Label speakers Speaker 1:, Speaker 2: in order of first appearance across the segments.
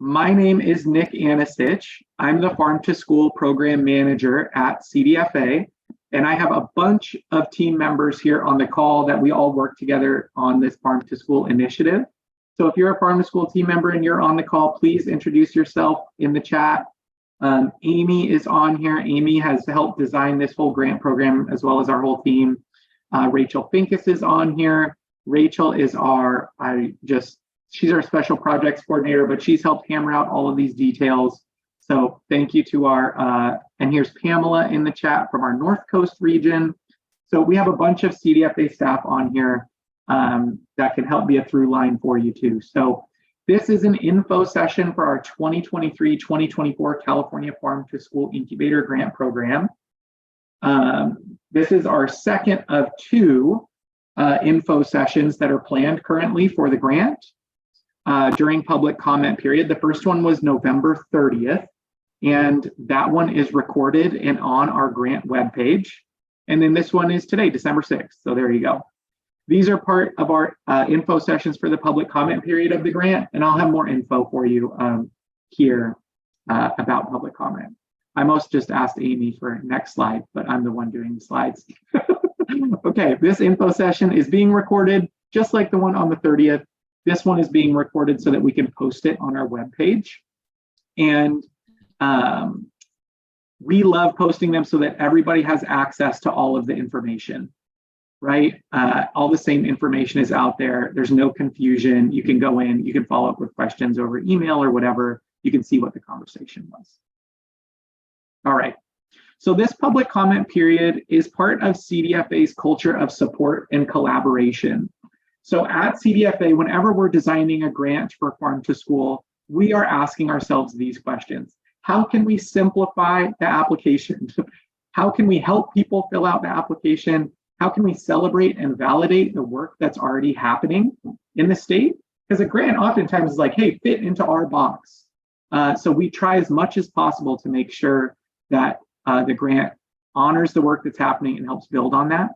Speaker 1: My name is Nick Anistich. I'm the Farm to School Program Manager at CDFA, and I have a bunch of team members here on the call that we all work together on this Farm to School initiative. So if you're a Farm to School team member and you're on the call, please introduce yourself in the chat. Amy is on here. Amy has helped design this whole grant program as well as our whole team. Rachel Finkus is on here. Rachel is she's our special projects coordinator, but she's helped hammer out all of these details. So thank you to and here's Pamela in the chat from our North Coast region. So we have a bunch of CDFA staff on here that can help be a through line for you too. So this is an info session for our 2023-2024 California Farm to School Incubator Grant Program. This is our second of two info sessions that are planned currently for the grant during public comment period. The first one was November 30th, and that one is recorded and on our grant webpage. And then this one is today, December 6th. So there you go. These are part of our info sessions for the public comment period of the grant, and I'll have more info for you here about public comment. I almost just asked Amy for next slide, but I'm the one doing the slides. Okay, this info session is being recorded just like the one on the 30th. This one is being recorded so that we can post it on our webpage. And we love posting them so that everybody has access to all of the information, right? All the same information is out there. There's no confusion. You can go in, you can follow up with questions over email or whatever. You can see what the conversation was. All right. So this public comment period is part of CDFA's culture of support and collaboration. So at CDFA, whenever we're designing a grant for Farm to School, we are asking ourselves these questions. How can we simplify the application? How can we help people fill out the application? How can we celebrate and validate the work that's already happening in the state? Because a grant oftentimes is like, hey, fit into our box. So we try as much as possible to make sure that the grant honors the work that's happening and helps build on that.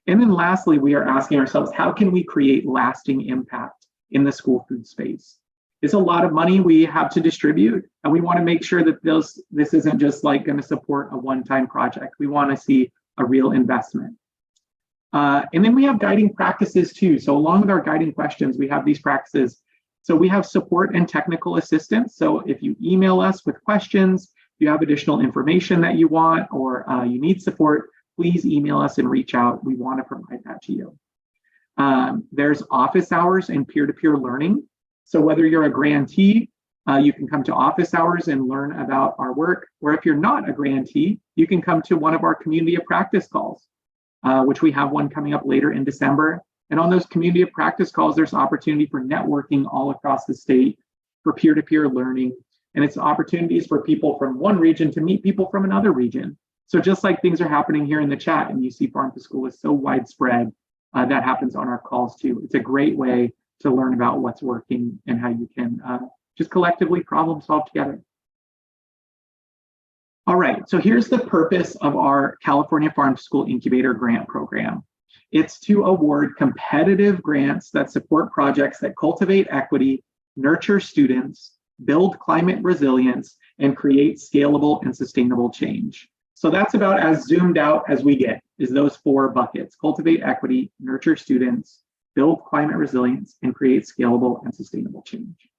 Speaker 1: And then lastly, we are asking ourselves, how can we create lasting impact in the school food space? It's a lot of money we have to distribute, and we want to make sure that this isn't just like going to support a one-time project. We want to see a real investment. And then we have guiding practices too. So along with our guiding questions, we have these practices. So we have support and technical assistance. So if you email us with questions, if you have additional information that you want, or you need support, please email us and reach out. We want to provide that to you. There's office hours and peer-to-peer learning. So whether you're a grantee, you can come to office hours and learn about our work, or if you're not a grantee, you can come to one of our community of practice calls, which we have one coming up later in December. And on those community of practice calls, there's opportunity for networking all across the state, for peer-to-peer learning, and it's opportunities for people from one region to meet people from another region. So just like things are happening here in the chat, and you see Farm to School is so widespread, that happens on our calls too. It's a great way to learn about what's working and how you can just collectively problem solve together. All right, so here's the purpose of our California Farm to School Incubator Grant Program. It's to award competitive grants that support projects that cultivate equity, nurture students, build climate resilience, and create scalable and sustainable change. So that's about as zoomed out as we get, is those four buckets: cultivate equity, nurture students, build climate resilience, and create scalable and sustainable change.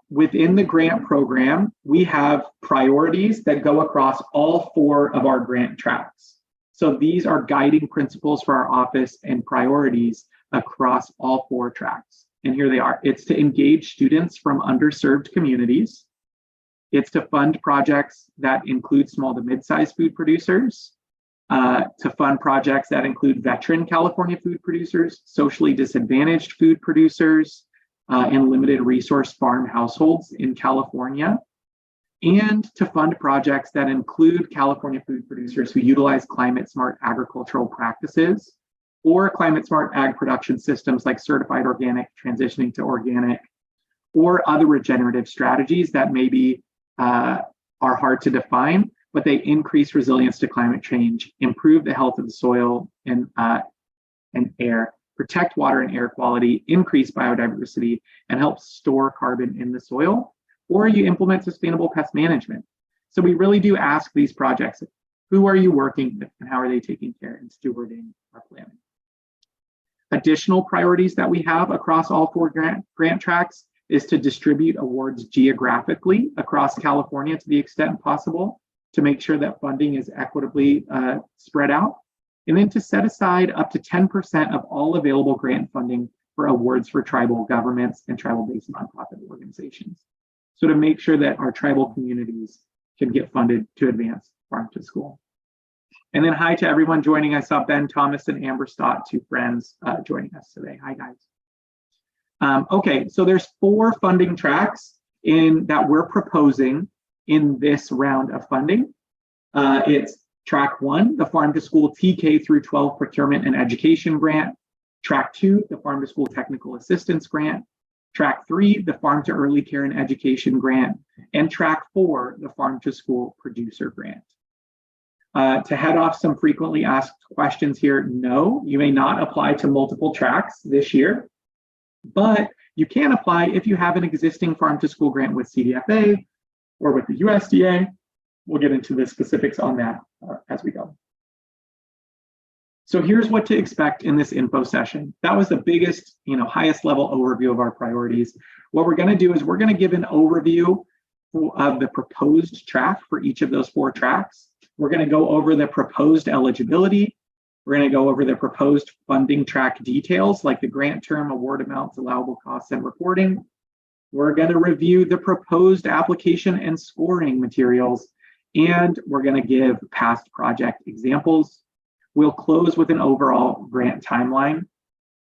Speaker 1: Within the grant program, we have priorities that go across all four of our grant tracks. So these are guiding principles for our office and priorities across all four tracks. And here they are. It's to engage students from underserved communities. It's to fund projects that include small to mid-sized food producers, to fund projects that include veteran California food producers, socially disadvantaged food producers, and limited resource farm households in California, and to fund projects that include California food producers who utilize climate smart agricultural practices or climate smart ag production systems like certified organic, transitioning to organic, or other regenerative strategies that maybe are hard to define, but they increase resilience to climate change, improve the health of the soil and air, protect water and air quality, increase biodiversity, and help store carbon in the soil, or you implement sustainable pest management. So we really do ask these projects, who are you working with and how are they taking care and stewarding our planning? Additional priorities that we have across all 4 grant tracks is to distribute awards geographically across California to the extent possible to make sure that funding is equitably spread out. And then to set aside up to 10% of all available grant funding for awards for tribal governments and tribal-based nonprofit organizations. So to make sure that our tribal communities can get funded to advance farm to school. And then hi to everyone joining. I saw Ben Thomas and Amber Stott, 2 friends joining us today. Hi guys. Okay, so there's 4 funding tracks that we're proposing in this round of funding. It's Track 1, the Farm to School TK through 12 Procurement and Education Grant. Track 2, the Farm to School Technical Assistance Grant. Track 3, the Farm to Early Care and Education Grant. And Track 4, the Farm to School Producer Grant. To head off some frequently asked questions here, no, you may not apply to multiple tracks this year, but you can apply if you have an existing Farm to School grant with CDFA or with the USDA. We'll get into the specifics on that as we go. So here's what to expect in this info session. That was the biggest, highest level overview of our priorities. What we're going to do is we're going to give an overview of the proposed track for each of those 4 tracks. We're going to go over the proposed eligibility. We're going to go over the proposed funding track details, like the grant term, award amounts, allowable costs, and reporting. We're going to review the proposed application and scoring materials, and we're going to give past project examples. We'll close with an overall grant timeline.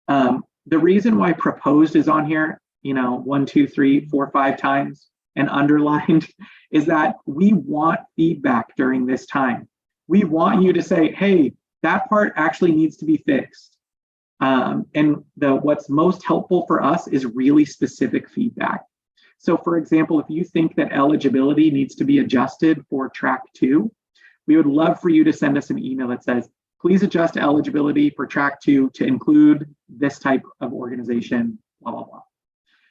Speaker 1: The reason why proposed is on here, 1, 2, 3, 4, 5 times and underlined is that we want feedback during this time. We want you to say, hey, that part actually needs to be fixed. And what's most helpful for us is really specific feedback. So for example, if you think that eligibility needs to be adjusted for track 2, we would love for you to send us an email that says, please adjust eligibility for track 2 to include this type of organization, blah, blah, blah.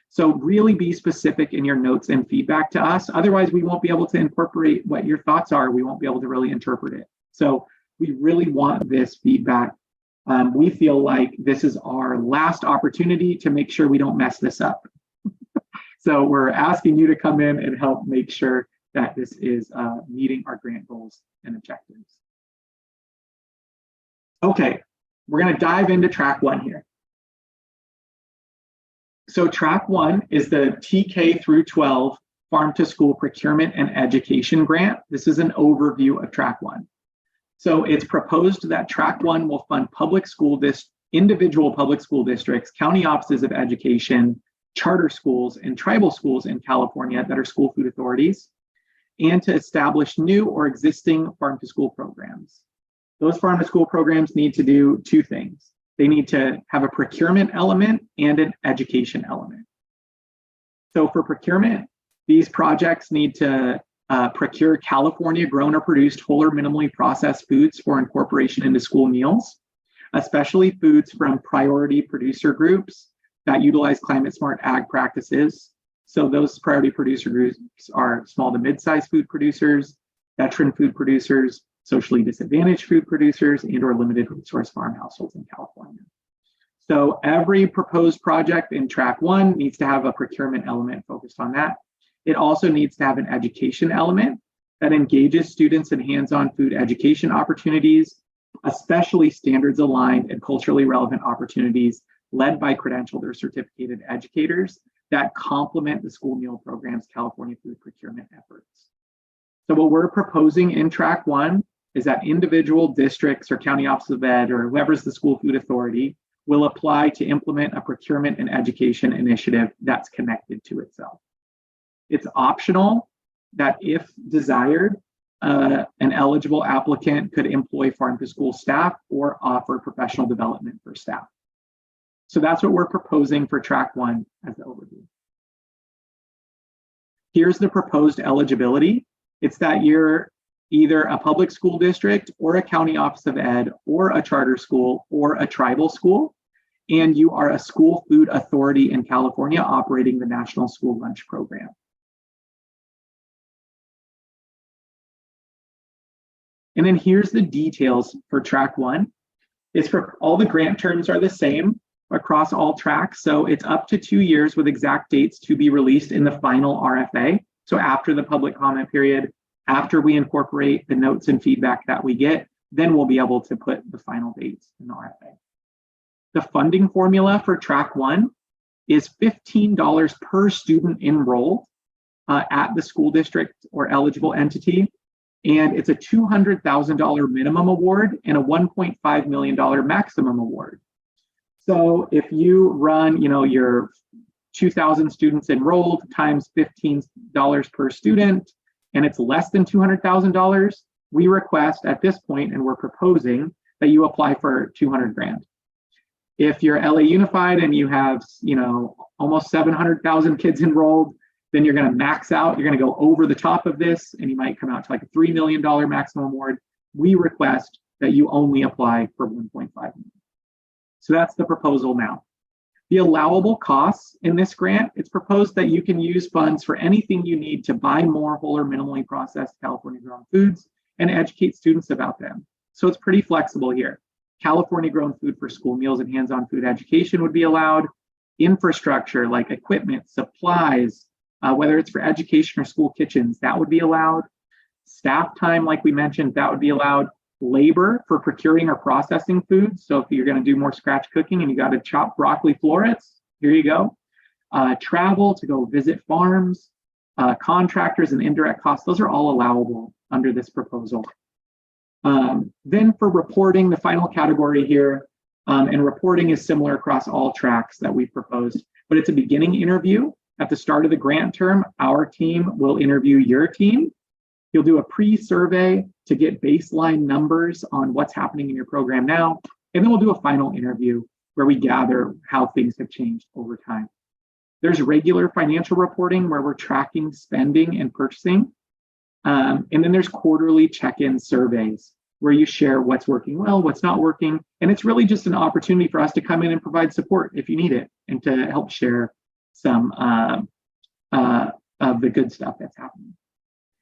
Speaker 1: So really be specific in your notes and feedback to us. Otherwise, we won't be able to incorporate what your thoughts are. We won't be able to really interpret it. So we really want this feedback. We feel like this is our last opportunity to make sure we don't mess this up. So we're asking you to come in and help make sure that this is meeting our grant goals and objectives. Okay, we're going to dive into track 1 here. So track 1 is the TK through 12 Farm to School Procurement and Education Grant. This is an overview of track 1. So it's proposed that track 1 will fund individual public school districts, county offices of education, charter schools, and tribal schools in California that are school food authorities, and to establish new or existing farm to school programs. Those farm to school programs need to do 2 things. They need to have a procurement element and an education element. So for procurement, these projects need to procure California grown or produced whole or minimally processed foods for incorporation into school meals, especially foods from priority producer groups that utilize climate smart ag practices. So those priority producer groups are small to mid-sized food producers, veteran food producers, socially disadvantaged food producers, and or limited resource farm households in California. So every proposed project in track 1 needs to have a procurement element focused on that. It also needs to have an education element that engages students in hands-on food education opportunities, especially standards aligned and culturally relevant opportunities led by credentialed or certificated educators that complement the school meal program's California food procurement efforts. So what we're proposing in track 1 is that individual districts or county office of ed or whoever's the school food authority will apply to implement a procurement and education initiative that's connected to itself. It's optional that if desired, an eligible applicant could employ farm to school staff or offer professional development for staff. So that's what we're proposing for track 1 as the overview. Here's the proposed eligibility. It's that you're either a public school district or a county office of ed or a charter school or a tribal school. and you are a school food authority in California operating the National School Lunch Program. And then here's the details for track 1. It's for all the grant terms are the same across all tracks. So it's up to 2 years with exact dates to be released in the final RFA. So after the public comment period, after we incorporate the notes and feedback that we get, then we'll be able to put the final dates in the RFA. The funding formula for track 1 is $15 per student enrolled at the school district or eligible entity. And it's a $200,000 minimum award and a $1.5 million maximum award. So if you run, your 2,000 students enrolled times $15 per student, and it's less than $200,000, we request at this point, and we're proposing that you apply for $200,000. If you're LA Unified and you have, almost 700,000 kids enrolled, then you're going to max out. You're going to go over the top of this, and you might come out to like a $3 million maximum award. We request that you only apply for $1.5 million. So that's the proposal now. The allowable costs in this grant, it's proposed that you can use funds for anything you need to buy more whole or minimally processed California grown foods and educate students about them. So it's pretty flexible here. California grown food for school meals and hands-on food education would be allowed. Infrastructure like equipment, supplies, whether it's for education or school kitchens, that would be allowed. Staff time, like we mentioned, that would be allowed. Labor for procuring or processing foods. So if you're going to do more scratch cooking and you got to chop broccoli florets, here you go. Travel to go visit farms, contractors and indirect costs, those are all allowable under this proposal. Then for reporting, the final category here, and reporting is similar across all tracks that we've proposed, but it's a beginning interview. At the start of the grant term, our team will interview your team. You'll do a pre-survey to get baseline numbers on what's happening in your program now, and then we'll do a final interview where we gather how things have changed over time. There's regular financial reporting where we're tracking spending and purchasing, and then there's quarterly check-in surveys where you share what's working well, what's not working, and it's really just an opportunity for us to come in and provide support if you need it and to help share some of the good stuff that's happening.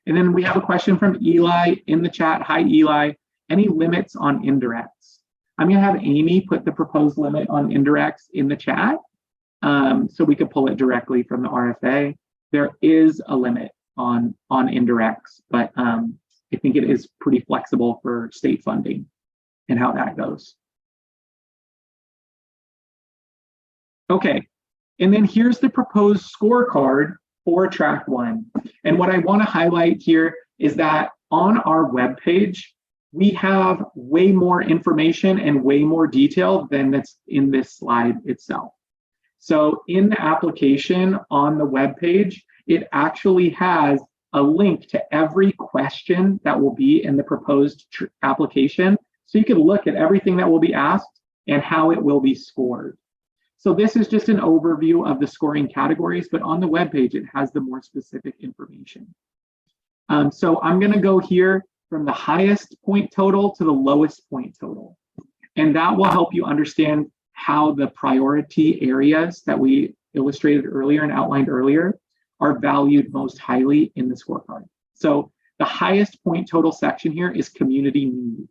Speaker 1: And then we have a question from Eli in the chat. Hi, Eli. Any limits on indirects? I'm going to have Amy put the proposed limit on indirects in the chat so we could pull it directly from the RFA. There is a limit on indirects, but I think it is pretty flexible for state funding and how that goes. Okay, and then here's the proposed scorecard for track 1. And what I want to highlight here is that on our webpage, we have way more information and way more detail than that's in this slide itself. So in the application on the webpage, it actually has a link to every question that will be in the proposed application. So you can look at everything that will be asked and how it will be scored. So this is just an overview of the scoring categories, but on the webpage, it has the more specific information. So I'm going to go here from the highest point total to the lowest point total. And that will help you understand how the priority areas that we illustrated earlier and outlined earlier are valued most highly in the scorecard. So the highest point total section here is community need.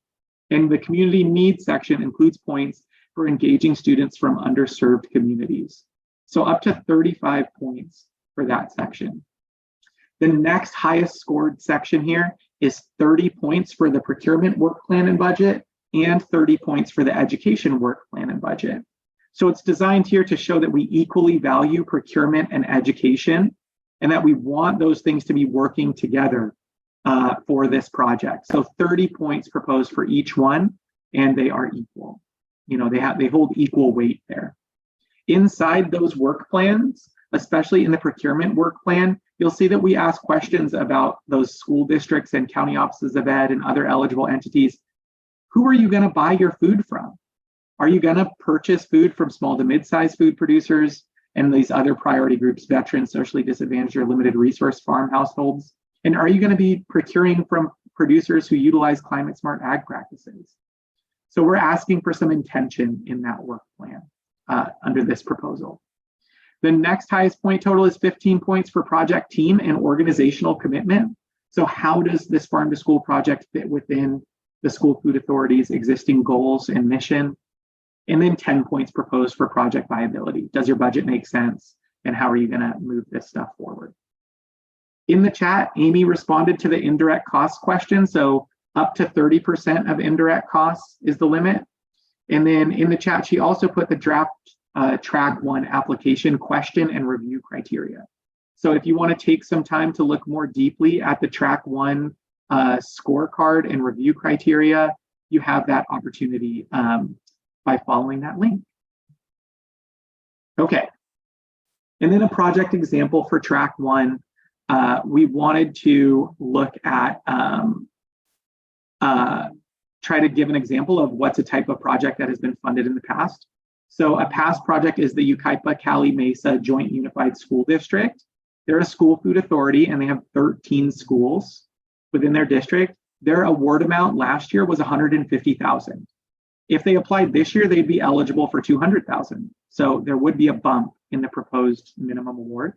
Speaker 1: And the community need section includes points for engaging students from underserved communities. So up to 35 points for that section. The next highest scored section here is 30 points for the procurement work plan and budget and 30 points for the education work plan and budget. So it's designed here to show that we equally value procurement and education and that we want those things to be working together for this project. So 30 points proposed for each one, and they are equal. They hold equal weight there. Inside those work plans, especially in the procurement work plan, you'll see that we ask questions about those school districts and county offices of ed and other eligible entities. Who are you going to buy your food from? Are you going to purchase food from small to mid-sized food producers and these other priority groups, veterans, socially disadvantaged, or limited resource farm households? And are you going to be procuring from producers who utilize climate smart ag practices? So we're asking for some intention in that work plan. under this proposal. The next highest point total is 15 points for project team and organizational commitment. So how does this farm to school project fit within the school food authority's existing goals and mission? And then 10 points proposed for project viability. Does your budget make sense? And how are you going to move this stuff forward? In the chat, Amy responded to the indirect cost question. So up to 30% of indirect costs is the limit. And then in the chat, she also put the draft track 1 application question and review criteria. So if you want to take some time to look more deeply at the track 1 scorecard and review criteria, you have that opportunity by following that link. Okay. And then a project example for track 1, we wanted to look at, try to give an example of what's a type of project that has been funded in the past. So a past project is the Yucaipa-Cali Mesa Joint Unified School District. They're a school food authority and they have 13 schools within their district. Their award amount last year was $150,000. If they applied this year, they'd be eligible for $200,000. So there would be a bump in the proposed minimum award.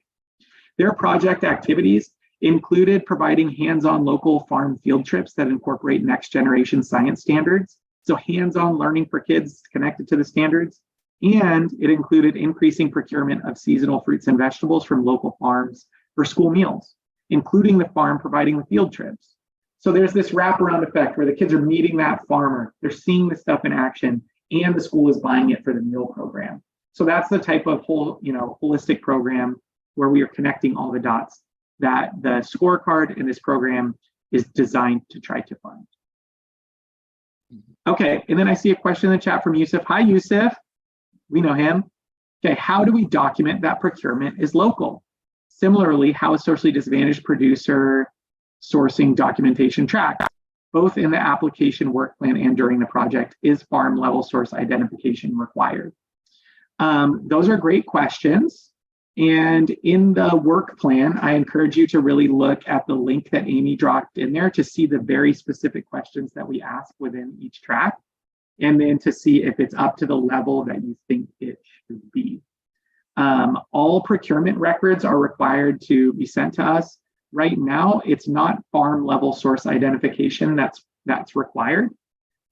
Speaker 1: Their project activities included providing hands-on local farm field trips that incorporate next generation science standards. So hands-on learning for kids connected to the standards. And it included increasing procurement of seasonal fruits and vegetables from local farms for school meals, including the farm providing the field trips. So there's this wraparound effect where the kids are meeting that farmer, they're seeing the stuff in action, and the school is buying it for the meal program. So that's the type of holistic program where we are connecting all the dots that the scorecard in this program is designed to try to fund. Okay, and then I see a question in the chat from Yusuf. Hi, Yusuf. We know him. Okay, how do we document that procurement is local? Similarly, how is socially disadvantaged producer sourcing documentation tracked? Both in the application work plan and during the project, is farm level source identification required? Those are great questions. And in the work plan, I encourage you to really look at the link that Amy dropped in there to see the very specific questions that we ask within each track, and then to see if it's up to the level that you think it should be. All procurement records are required to be sent to us. Right now, it's not farm level source identification that's required.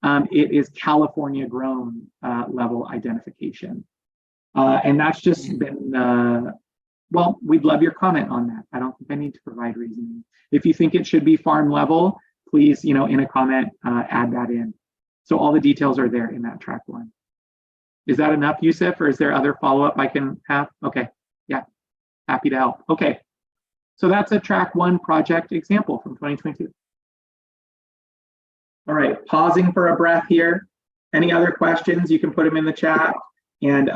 Speaker 1: It is California grown level identification. And that's just been, well, we'd love your comment on that. I don't think I need to provide reasoning. If you think it should be farm level, please, in a comment, add that in. So all the details are there in that track 1. Is that enough, Yusuf, or is there other follow-up I can have? Okay, yeah, happy to help. Okay, so that's a track 1 project example from 2022. All right, pausing for a breath here. Any other questions, you can put them in the chat. And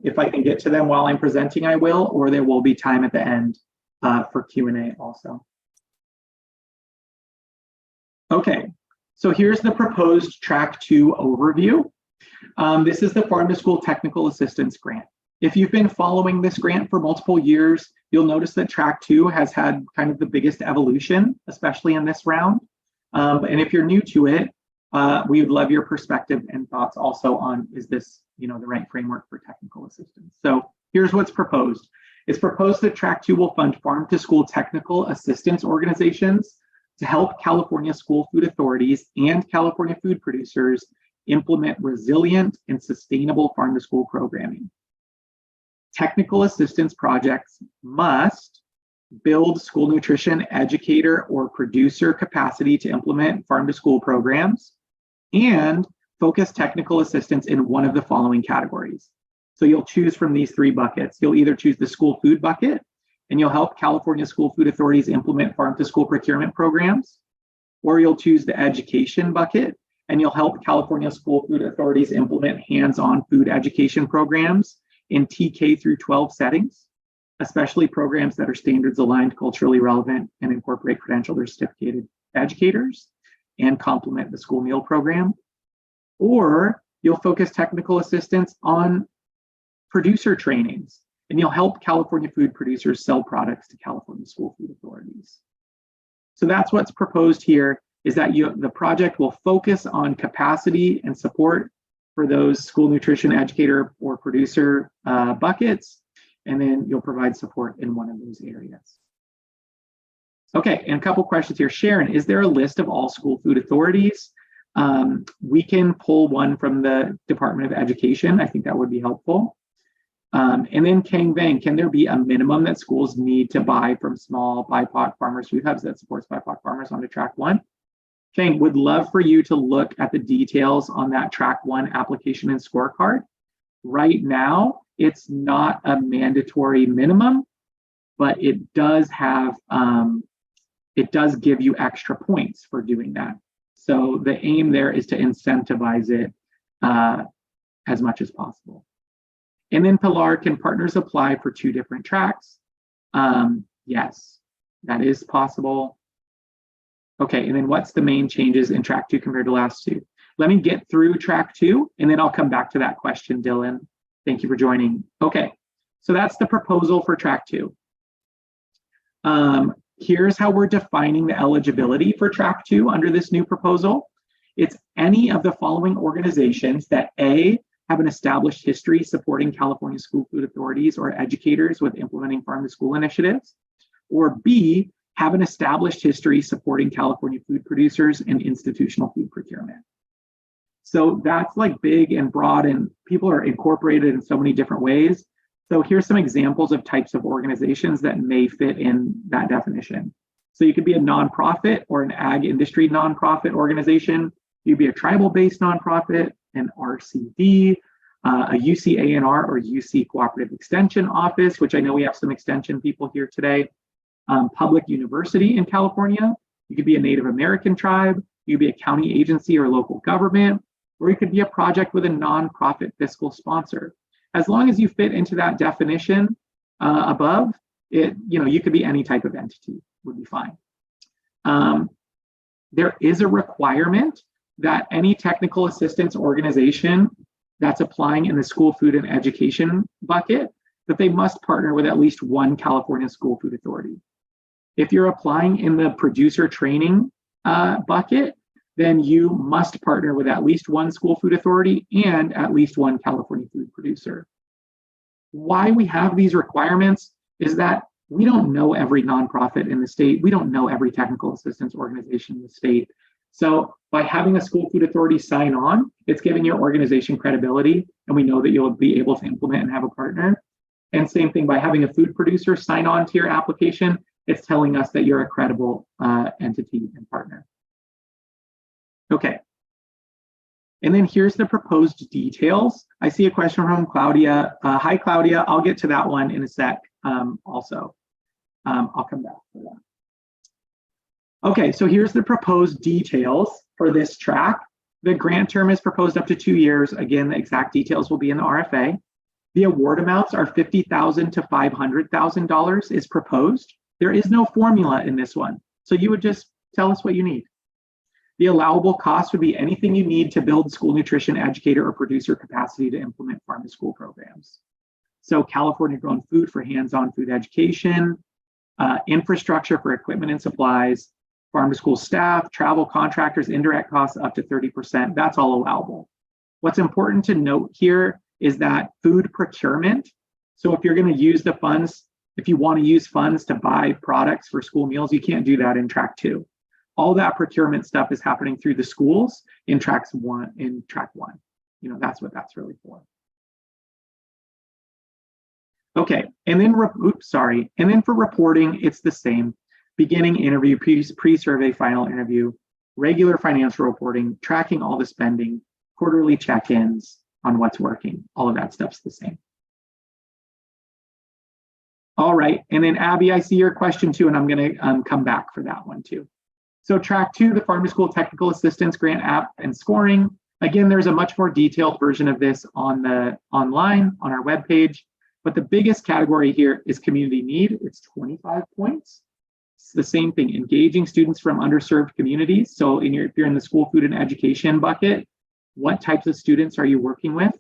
Speaker 1: if I can get to them while I'm presenting, I will, or there will be time at the end for Q&A also. Okay, so here's the proposed track 2 overview. This is the Farm to School Technical Assistance Grant. If you've been following this grant for multiple years, you'll notice that track 2 has had kind of the biggest evolution, especially in this round. And if you're new to it, we would love your perspective and thoughts also on, is this the right framework for technical assistance? So here's what's proposed. It's proposed that track 2 will fund farm to school technical assistance organizations to help California school food authorities and California food producers implement resilient and sustainable farm to school programming. Technical assistance projects must build school nutrition educator or producer capacity to implement farm to school programs, and focus technical assistance in one of the following categories. So you'll choose from these 3 buckets. You'll either choose the school food bucket, and you'll help California school food authorities implement farm to school procurement programs, or you'll choose the education bucket, and you'll help California school food authorities implement hands-on food education programs in TK through 12 settings, especially programs that are standards aligned, culturally relevant, and incorporate credentialed or certificated educators and complement the school meal program. Or you'll focus technical assistance on producer trainings, and you'll help California food producers sell products to California school food authorities. So that's what's proposed here, is that the project will focus on capacity and support for those school nutrition educator or producer buckets, and then you'll provide support in one of those areas. Okay, and a couple questions here. Sharon, is there a list of all school food authorities? We can pull one from the Department of Education. I think that would be helpful. And then Kang Vang, can there be a minimum that schools need to buy from small BIPOC farmers food hubs that supports BIPOC farmers onto track 1? Kang, would love for you to look at the details on that track 1 application and scorecard. Right now, it's not a mandatory minimum, but it does have, it does give you extra points for doing that. So the aim there is to incentivize it as much as possible. And then Pilar, can partners apply for 2 different tracks? Yes, that is possible. Okay, and then what's the main changes in track 2 compared to last 2? Let me get through track 2, and then I'll come back to that question, Dylan. Thank you for joining. Okay, so that's the proposal for track 2. Here's how we're defining the eligibility for track 2 under this new proposal. It's any of the following organizations that A, have an established history supporting California school food authorities or educators with implementing farm to school initiatives, or B, have an established history supporting California food producers and institutional food procurement. So that's like big and broad, and people are incorporated in so many different ways. So here's some examples of types of organizations that may fit in that definition. So you could be a nonprofit or an ag industry nonprofit organization. You'd be a tribal-based nonprofit, an RCD, a UC-ANR or UC Cooperative Extension Office, which I know we have some extension people here today. Public university in California. You could be a Native American tribe. You could be a county agency or local government, or you could be a project with a nonprofit fiscal sponsor. As long as you fit into that definition above, you could be any type of entity, would be fine. There is a requirement that any technical assistance organization that's applying in the school food and education bucket, that they must partner with at least one California school food authority. If you're applying in the producer training bucket, then you must partner with at least one school food authority and at least one California food producer. Why we have these requirements is that we don't know every nonprofit in the state. We don't know every technical assistance organization in the state. So by having a school food authority sign on, it's giving your organization credibility, and we know that you'll be able to implement and have a partner. And same thing, by having a food producer sign on to your application, it's telling us that you're a credible entity and partner. Okay. And then here's the proposed details. I see a question from Claudia. Hi, Claudia. I'll get to that one in a sec also. I'll come back for that. Okay, so here's the proposed details for this track. The grant term is proposed up to 2 years. Again, the exact details will be in the RFA. The award amounts are $50,000 to $500,000 is proposed. There is no formula in this one. So you would just tell us what you need. The allowable cost would be anything you need to build school nutrition educator or producer capacity to implement farm to school programs. So California grown food for hands-on food education, infrastructure for equipment and supplies, farm to school staff, travel, contractors, indirect costs up to 30%. That's all allowable. What's important to note here is that food procurement. So if you're going to use the funds, if you want to use funds to buy products for school meals, you can't do that in track 2. All that procurement stuff is happening through the schools in track 1. That's what that's really for. Okay, and then and then for reporting, it's the same. Beginning interview, pre-survey, final interview, regular financial reporting, tracking all the spending, quarterly check-ins on what's working. All of that stuff's the same. All right, and then Abby, I see your question too, and I'm going to come back for that one too. So track 2, the Farm to School Technical Assistance Grant app and scoring. Again, there's a much more detailed version of this online on our webpage, but the biggest category here is community need. It's 25 points. It's the same thing, engaging students from underserved communities. So if you're in the school food and education bucket, what types of students are you working with?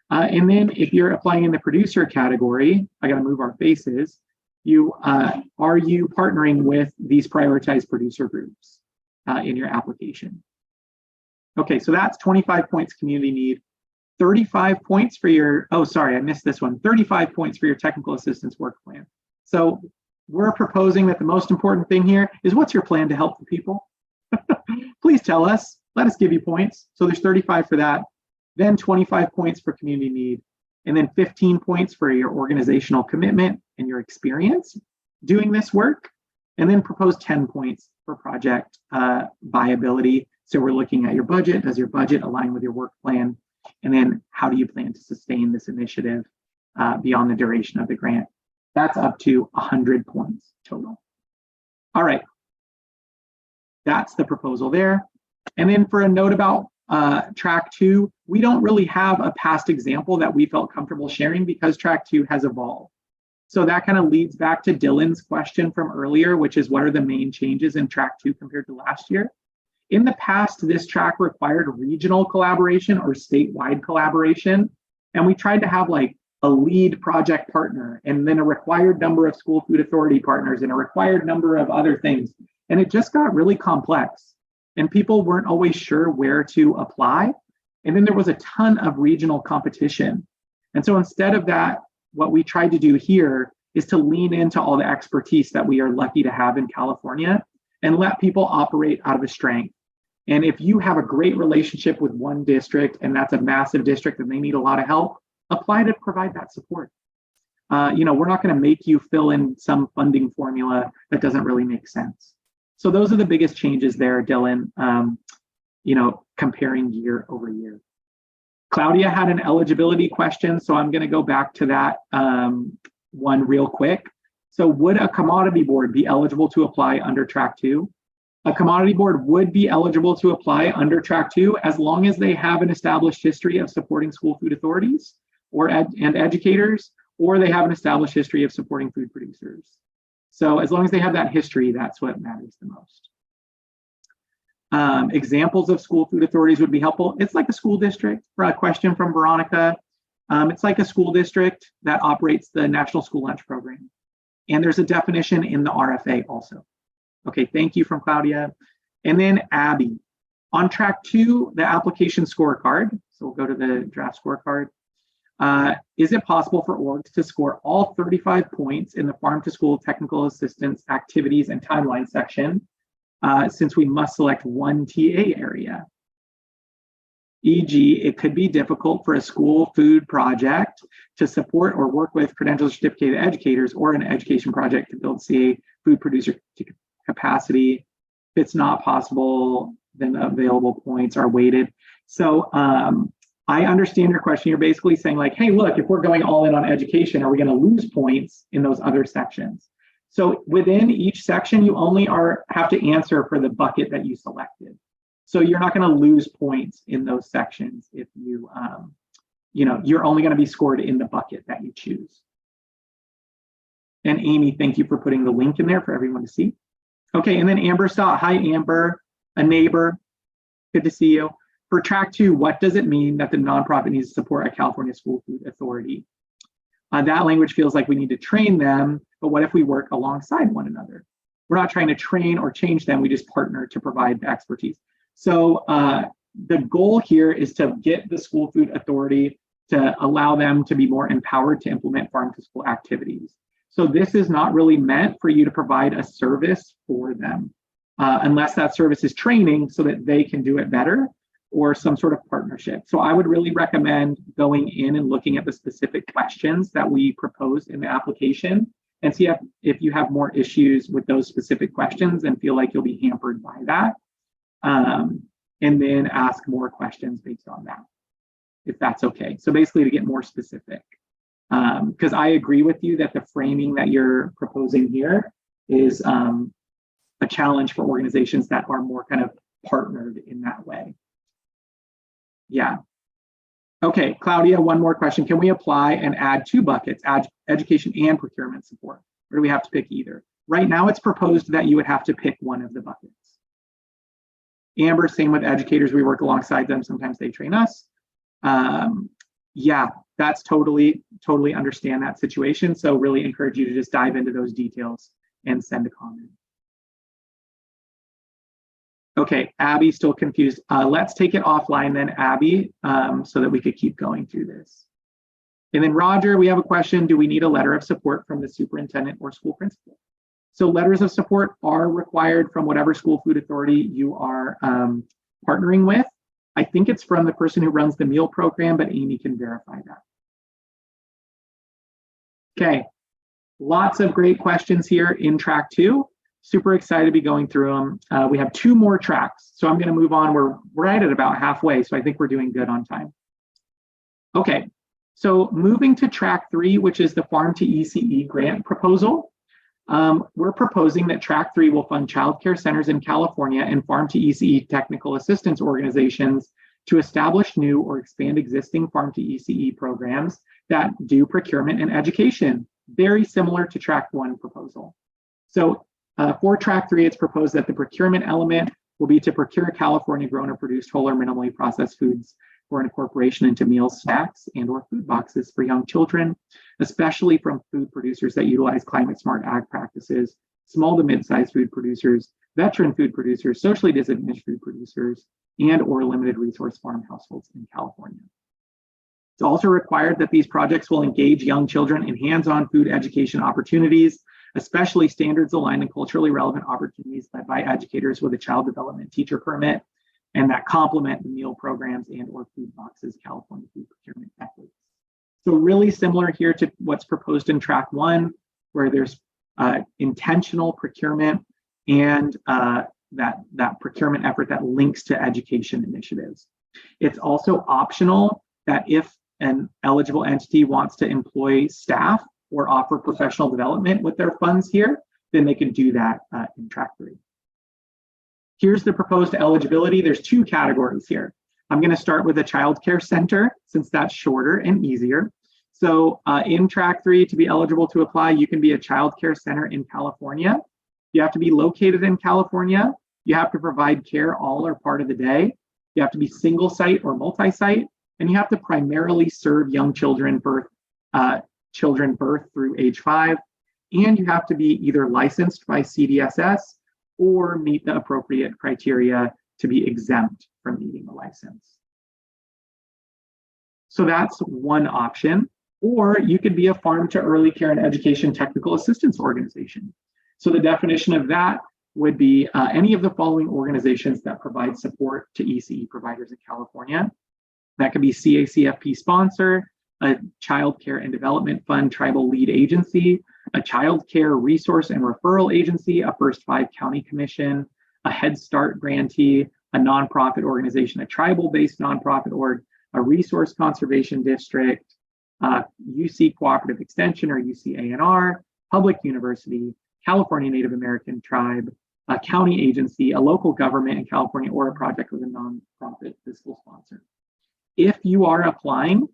Speaker 1: And then if you're applying in the producer category, I got to move our faces. Are you partnering with these prioritized producer groups in your application? Okay, so that's 25 points community need. 35 points for your, oh, sorry, I missed this one, 35 points for your technical assistance work plan. So we're proposing that the most important thing here is what's your plan to help the people? Please tell us, let us give you points. So there's 35 for that, then 25 points for community need, and then 15 points for your organizational commitment and your experience doing this work, and then propose 10 points for project viability. So we're looking at your budget. Does your budget align with your work plan? And then how do you plan to sustain this initiative beyond the duration of the grant? That's up to 100 points total. All right, that's the proposal there. And then for a note about track 2, we don't really have a past example that we felt comfortable sharing because track 2 has evolved. So that kind of leads back to Dylan's question from earlier, which is what are the main changes in track 2 compared to last year? In the past, this track required regional collaboration or statewide collaboration. And we tried to have like a lead project partner and then a required number of school food authority partners and a required number of other things. And it just got really complex and people weren't always sure where to apply. And then there was a ton of regional competition. And so instead of that, what we tried to do here is to lean into all the expertise that we are lucky to have in California and let people operate out of a strength. And if you have a great relationship with one district and that's a massive district and they need a lot of help, apply to provide that support. We're not going to make you fill in some funding formula that doesn't really make sense. So those are the biggest changes there, Dylan, comparing year over year. Claudia had an eligibility question, so I'm going to go back to that one real quick. So would a commodity board be eligible to apply under track 2? A commodity board would be eligible to apply under track 2 as long as they have an established history of supporting school food authorities and educators, or they have an established history of supporting food producers. So as long as they have that history, that's what matters the most. Examples of school food authorities would be helpful. It's like a school district, for a question from Veronica. It's like a school district that operates the National School Lunch Program. And there's a definition in the RFA also. Okay, thank you from Claudia. And then Abby. On track 2, the application scorecard. So we'll go to the draft scorecard. Is it possible for orgs to score all 35 points in the farm to school technical assistance activities and timeline section since we must select one TA area? E.g., it could be difficult for a school food project to support or work with credentialed certificated educators or an education project to build CA food producer capacity. If it's not possible, then the available points are weighted. So I understand your question. You're basically saying like, hey, look, if we're going all in on education, are we going to lose points in those other sections? So within each section, you only have to answer for the bucket that you selected. So you're not going to lose points in those sections if you, you're only going to be scored in the bucket that you choose. And Amy, thank you for putting the link in there for everyone to see. Okay, and then Amber saw, hi Amber, a neighbor, good to see you. For track 2, what does it mean that the nonprofit needs to support a California School Food Authority? That language feels like we need to train them, but what if we work alongside one another? We're not trying to train or change them, we just partner to provide the expertise. So the goal here is to get the School Food Authority to allow them to be more empowered to implement farm to school activities. So this is not really meant for you to provide a service for them, unless that service is training so that they can do it better or some sort of partnership. So I would really recommend going in and looking at the specific questions that we proposed in the application and see if you have more issues with those specific questions and feel like you'll be hampered by that. And then ask more questions based on that, if that's okay. So basically to get more specific. Because I agree with you that the framing that you're proposing here is a challenge for organizations that are more kind of partnered in that way. Yeah. Okay, Claudia, one more question. Can we apply and add 2 buckets, education and procurement support? Or do we have to pick either? Right now it's proposed that you would have to pick one of the buckets. Amber, same with educators. We work alongside them. Sometimes they train us. Yeah, that's totally understand that situation. So really encourage you to just dive into those details and send a comment. Okay, Abby's still confused. Let's take it offline then, Abby, so that we could keep going through this. And then Roger, we have a question. Do we need a letter of support from the superintendent or school principal? So letters of support are required from whatever school food authority you are partnering with. I think it's from the person who runs the meal program, but Amy can verify that. Okay, lots of great questions here in track 2. Super excited to be going through them. We have 2 more tracks, so I'm going to move on. We're right at about halfway, so I think we're doing good on time. Okay, so moving to track 3, which is the Farm to ECE grant proposal. We're proposing that track 3 will fund childcare centers in California and Farm to ECE technical assistance organizations to establish new or expand existing Farm to ECE programs that do procurement and education, very similar to track 1 proposal. So for track 3, it's proposed that the procurement element will be to procure California grown or produced whole or minimally processed foods for incorporation into meals, snacks, and or food boxes for young children, especially from food producers that utilize climate smart ag practices, small to mid-sized food producers, veteran food producers, socially disadvantaged food producers, and or limited resource farm households in California. It's also required that these projects will engage young children in hands-on food education opportunities, especially standards aligned and culturally relevant opportunities led by educators with a child development teacher permit, and that complement the meal programs and or food boxes California food procurement efforts. So really similar here to what's proposed in track 1, where there's intentional procurement and that procurement effort that links to education initiatives. It's also optional that if an eligible entity wants to employ staff or offer professional development with their funds here, then they can do that in track 3. Here's the proposed eligibility. There's 2 categories here. I'm going to start with a child care center since that's shorter and easier. So in track 3, to be eligible to apply, you can be a child care center in California. You have to be located in California. You have to provide care all or part of the day. You have to be single site or multi-site, and you have to primarily serve young children birth through age 5. And you have to be either licensed by CDSS or meet the appropriate criteria to be exempt from needing a license. So that's one option. Or you could be a farm to early care and education technical assistance organization. So the definition of that would be any of the following organizations that provide support to ECE providers in California. That could be CACFP sponsor, a Child Care and Development Fund tribal lead agency, a Child Care Resource and Referral Agency, a First 5 County Commission, a Head Start grantee, a nonprofit organization, a tribal-based nonprofit org, a resource conservation district, UC Cooperative Extension or UCANR, public university, California Native American tribe, a county agency, a local government in California, or a project with a nonprofit fiscal sponsor. If you are applying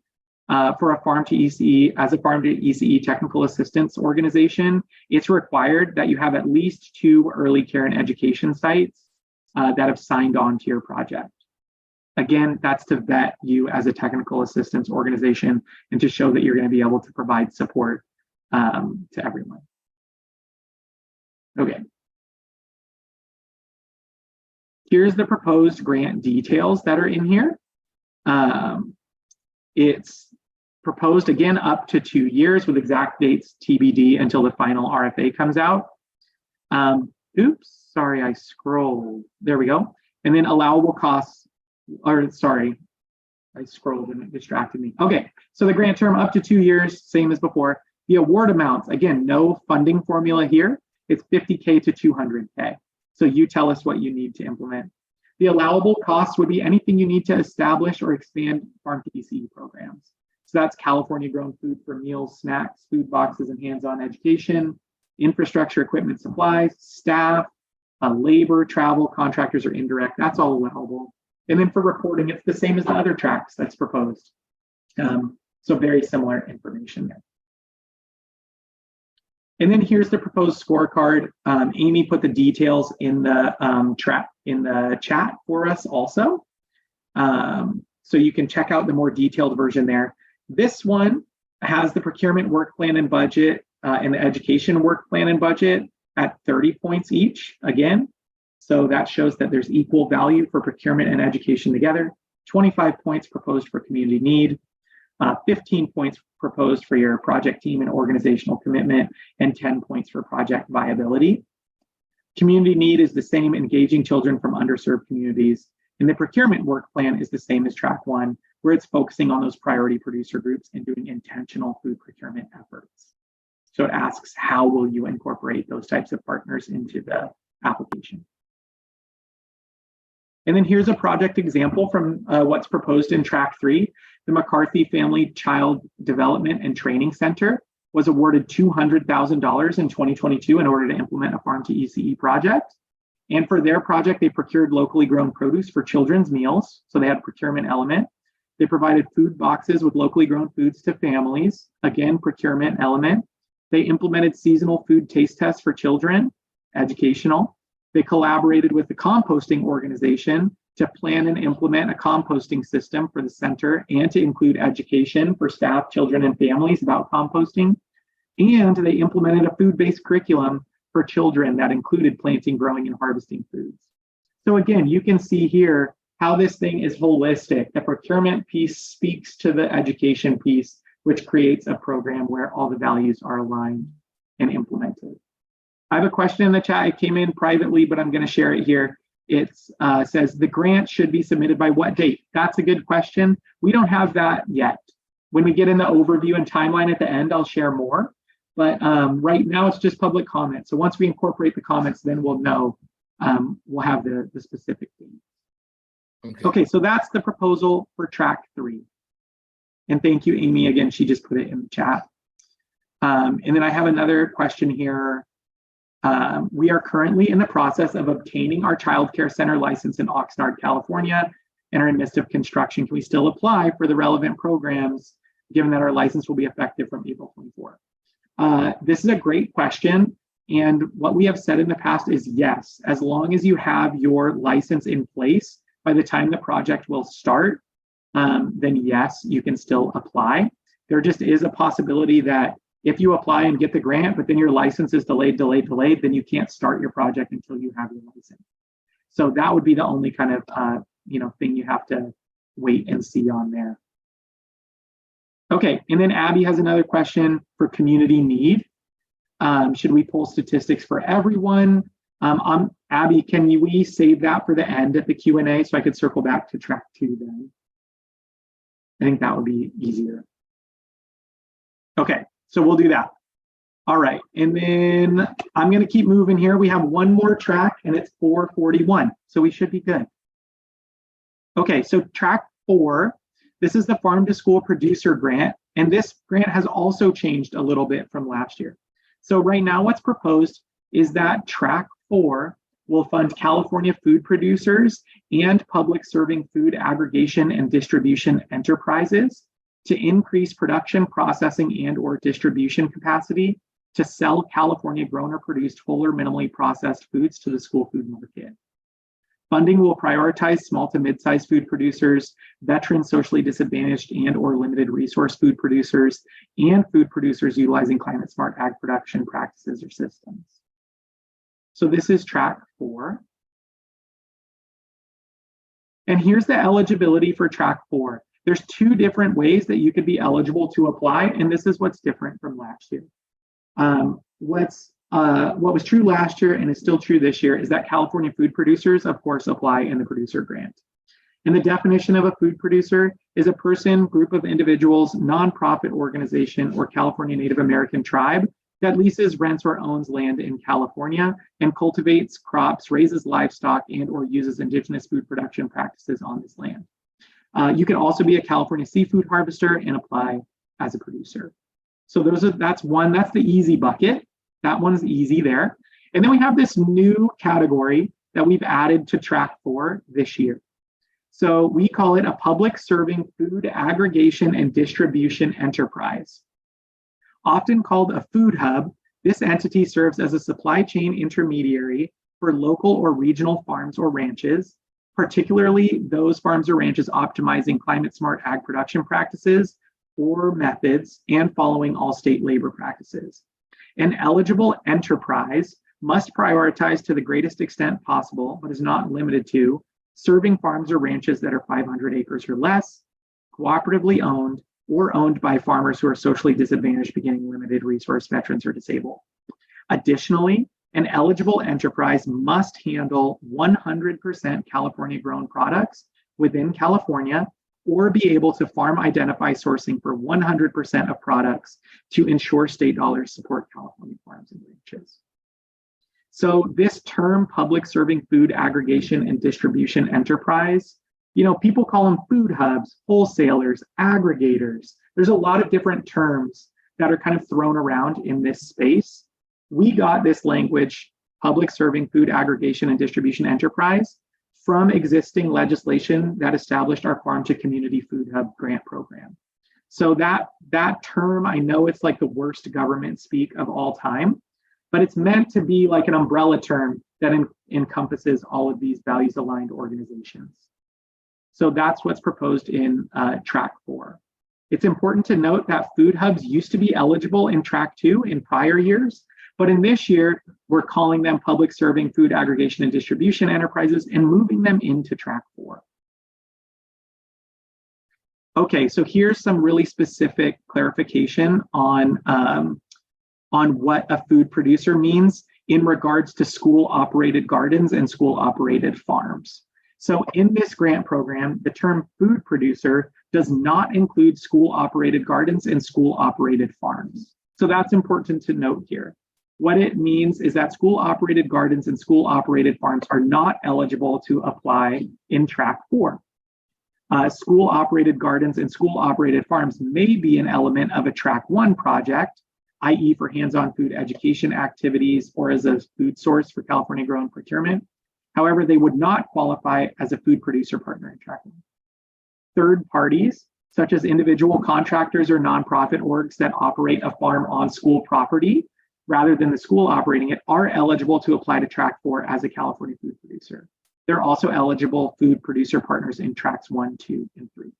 Speaker 1: for a Farm to ECE as a Farm to ECE technical assistance organization, it's required that you have at least 2 early care and education sites that have signed on to your project. Again, that's to vet you as a technical assistance organization and to show that you're going to be able to provide support to everyone. Okay. Here's the proposed grant details that are in here. It's proposed again up to 2 years with exact dates TBD until the final RFA comes out. Oops, sorry, I scrolled. There we go. And then allowable costs, or sorry, I scrolled and it distracted me. Okay, so the grant term up to 2 years, same as before. The award amounts, again, no funding formula here. It's $50K to $200K. So you tell us what you need to implement. The allowable costs would be anything you need to establish or expand Farm to ECE programs. So that's California grown food for meals, snacks, food boxes, and hands-on education, infrastructure, equipment, supplies, staff, labor, travel, contractors, or indirect. That's all allowable. And then for reporting, it's the same as the other tracks that's proposed. So very similar information there. And then here's the proposed scorecard. Amy put the details in the chat for us also. So you can check out the more detailed version there. This one has the procurement work plan and budget and the education work plan and budget at 30 points each. Again, So that shows that there's equal value for procurement and education together. 25 points proposed for community need, 15 points proposed for your project team and organizational commitment, and 10 points for project viability. Community need is the same, engaging children from underserved communities. And the procurement work plan is the same as track 1, where it's focusing on those priority producer groups and doing intentional food procurement efforts. So it asks, how will you incorporate those types of partners into the application? And then here's a project example from what's proposed in track 3. The McCarthy Family Child Development and Training Center was awarded $200,000 in 2022 in order to implement a farm to ECE project. And for their project, they procured locally grown produce for children's meals. So they had a procurement element. They provided food boxes with locally grown foods to families. Again, procurement element. They implemented seasonal food taste tests for children, educational. They collaborated with the composting organization to plan and implement a composting system for the center and to include education for staff, children, and families about composting. And they implemented a food-based curriculum for children that included planting, growing, and harvesting foods. So again, you can see here how this thing is holistic. The procurement piece speaks to the education piece, which creates a program where all the values are aligned and implemented. I have a question in the chat. It came in privately, but I'm going to share it here. It says the grant should be submitted by what date? That's a good question. We don't have that yet. When we get in the overview and timeline at the end, I'll share more. But right now it's just public comment. So once we incorporate the comments, then we'll know, we'll have the specific date. Okay, so that's the proposal for track 3. And thank you, Amy. Again, she just put it in the chat. And then I have another question here. We are currently in the process of obtaining our childcare center license in Oxnard, California, and are in the midst of construction. Can we still apply for the relevant programs, given that our license will be effective from April 24th? This is a great question. And what we have said in the past is yes, as long as you have your license in place by the time the project will start, then yes, you can still apply. There just is a possibility that if you apply and get the grant, but then your license is delayed, then you can't start your project until you have your license. So that would be the only kind of thing you have to wait and see on there. Okay, and then Abby has another question for community need. Should we pull statistics for everyone? Abby, can we save that for the end at the Q&A so I could circle back to track 2 then? I think that would be easier. Okay, so we'll do that. All right, and then I'm going to keep moving here. We have one more track and it's 441, so we should be good. Okay, so track 4, this is the Farm to School Producer Grant, and this grant has also changed a little bit from last year. So right now what's proposed is that track 4 will fund California food producers and public serving food aggregation and distribution enterprises to increase production, processing, and or distribution capacity to sell California grown or produced whole or minimally processed foods to the school food market. Funding will prioritize small to mid-sized food producers, veteran, socially disadvantaged, and or limited resource food producers, and food producers utilizing climate smart ag production practices or systems. So this is track 4. And here's the eligibility for track 4. There's 2 different ways that you could be eligible to apply, and this is what's different from last year. What was true last year and is still true this year is that California food producers, of course, apply in the producer grant. And the definition of a food producer is a person, group of individuals, nonprofit organization, or California Native American tribe that leases, rents, or owns land in California and cultivates crops, raises livestock, and or uses indigenous food production practices on this land. You can also be a California seafood harvester and apply as a producer. So that's the easy bucket. That one's easy there. And then we have this new category that we've added to track 4 this year. So we call it a public serving food aggregation and distribution enterprise. Often called a food hub, this entity serves as a supply chain intermediary for local or regional farms or ranches, particularly those farms or ranches optimizing climate smart ag production practices or methods and following all state labor practices. An eligible enterprise must prioritize to the greatest extent possible, but is not limited to, serving farms or ranches that are 500 acres or less, cooperatively owned, or owned by farmers who are socially disadvantaged, beginning limited resource, veterans, or disabled. Additionally, an eligible enterprise must handle 100% California grown products within California, or be able to farm identify sourcing for 100% of products to ensure state dollars support California farms and ranches. So this term, public serving food aggregation and distribution enterprise, people call them food hubs, wholesalers, aggregators. There's a lot of different terms that are kind of thrown around in this space. We got this language, public serving food aggregation and distribution enterprise, from existing legislation that established our Farm to Community Food Hub grant program. So that term, I know it's like the worst government speak of all time, but it's meant to be like an umbrella term that encompasses all of these values aligned organizations. So that's what's proposed in Track 4. It's important to note that food hubs used to be eligible in Track 2 in prior years, but in this year, we're calling them public serving food aggregation and distribution enterprises and moving them into Track 4. Okay, so here's some really specific clarification on what a food producer means in regards to school-operated gardens and school-operated farms. So in this grant program, the term food producer does not include school-operated gardens and school-operated farms. So that's important to note here. What it means is that school-operated gardens and school-operated farms are not eligible to apply in Track 4. School-operated gardens and school-operated farms may be an element of a Track 1 project, i.e. for hands-on food education activities or as a food source for California grown procurement. However, they would not qualify as a food producer partner in Track 1. Third parties, such as individual contractors or nonprofit orgs that operate a farm on school property, rather than the school operating it, are eligible to apply to Track 4 as a California food producer. They're also eligible food producer partners in Tracks 1, 2, and 3.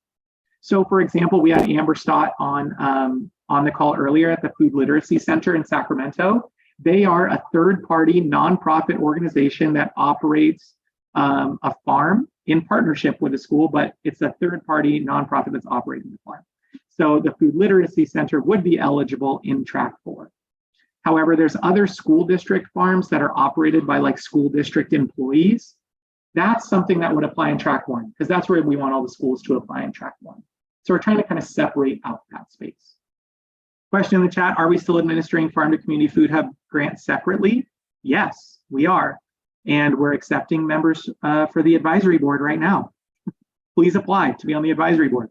Speaker 1: So for example, we had Amber Stott on the call earlier at the Food Literacy Center in Sacramento. They are a third-party nonprofit organization that operates a farm in partnership with a school, but it's a third-party nonprofit that's operating the farm. So the Food Literacy Center would be eligible in Track 4. However, there's other school district farms that are operated by like school district employees. That's something that would apply in Track 1, because that's where we want all the schools to apply in Track 1. So we're trying to kind of separate out that space. Question in the chat, are we still administering Farm to Community Food Hub grants separately? Yes, we are. And we're accepting members for the advisory board right now. Please apply to be on the advisory board.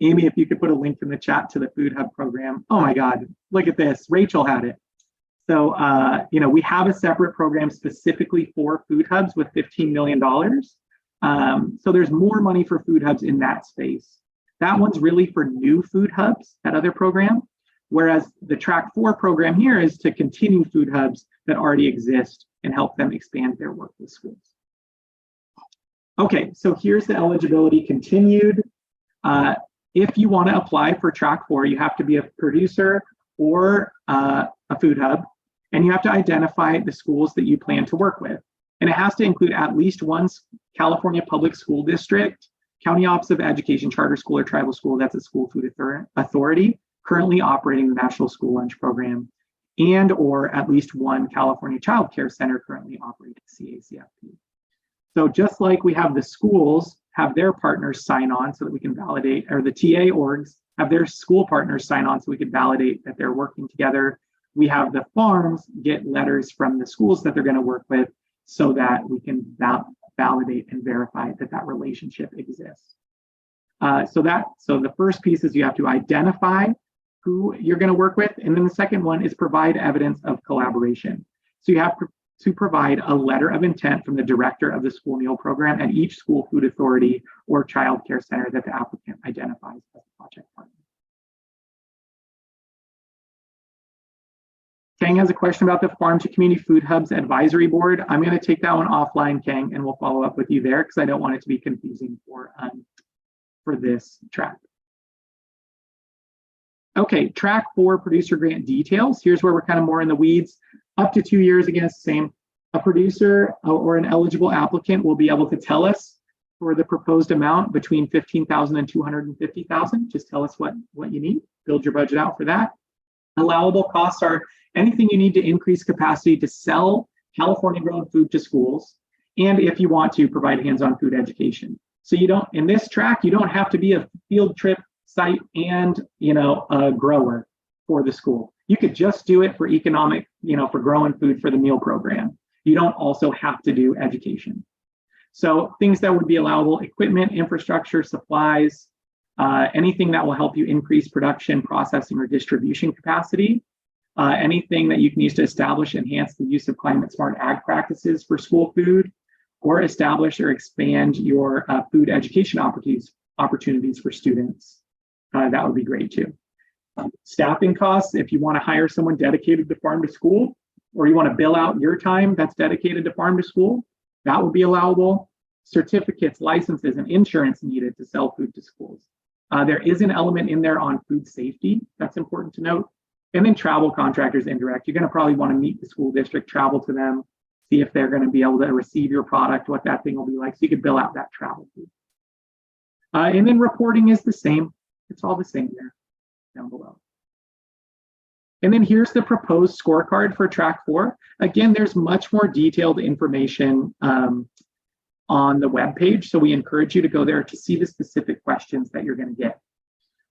Speaker 1: Amy, if you could put a link in the chat to the Food Hub program. Oh my God, look at this. Rachel had it. So, we have a separate program specifically for food hubs with $15 million. So there's more money for food hubs in that space. That one's really for new food hubs, that other program. Whereas the Track 4 program here is to continue food hubs that already exist and help them expand their work with schools. Okay, so here's the eligibility continued. If you want to apply for Track 4, you have to be a producer or a food hub, and you have to identify the schools that you plan to work with. And it has to include at least one California public school district, county office of education, charter school, or tribal school that's a school food authority currently operating the National School Lunch Program, and or at least one California Child Care Center currently operating CACFP. So just like we have the schools have their partners sign on so that we can validate, or the TA orgs have their school partners sign on so we can validate that they're working together. We have the farms get letters from the schools that they're going to work with so that we can validate and verify that that relationship exists. So the first piece is you have to identify who you're going to work with. And then the second one is provide evidence of collaboration. So you have to provide a letter of intent from the director of the school meal program at each school food authority or child care center that the applicant identifies as a project partner. Kang has a question about the Farm to Community Food Hubs Advisory Board. I'm going to take that one offline, Kang, and we'll follow up with you there because I don't want it to be confusing for this track. Okay, Track 4 producer grant details. Here's where we're kind of more in the weeds. Up to 2 years, again, it's the same. A producer or an eligible applicant will be able to tell us for the proposed amount between 15,000 and 250,000. Just tell us what you need, build your budget out for that. Allowable costs are anything you need to increase capacity to sell California grown food to schools, and if you want to provide hands-on food education. So you don't, in this track, you don't have to be a field trip site and, a grower for the school. You could just do it for economic, for growing food for the meal program. You don't also have to do education. So things that would be allowable: equipment, infrastructure, supplies, anything that will help you increase production, processing, or distribution capacity, anything that you can use to establish, enhance the use of climate smart ag practices for school food, or establish or expand your food education opportunities for students. That would be great too. Staffing costs: if you want to hire someone dedicated to farm to school, or you want to bill out your time that's dedicated to farm to school, that would be allowable. Certificates, licenses, and insurance needed to sell food to schools. There is an element in there on food safety that's important to note. And then travel contractors indirect. You're going to probably want to meet the school district, travel to them, see if they're going to be able to receive your product, what that thing will be like. So you could bill out that travel fee. And then reporting is the same. It's all the same there down below. And then here's the proposed scorecard for track 4. Again, there's much more detailed information on the webpage. So we encourage you to go there to see the specific questions that you're going to get.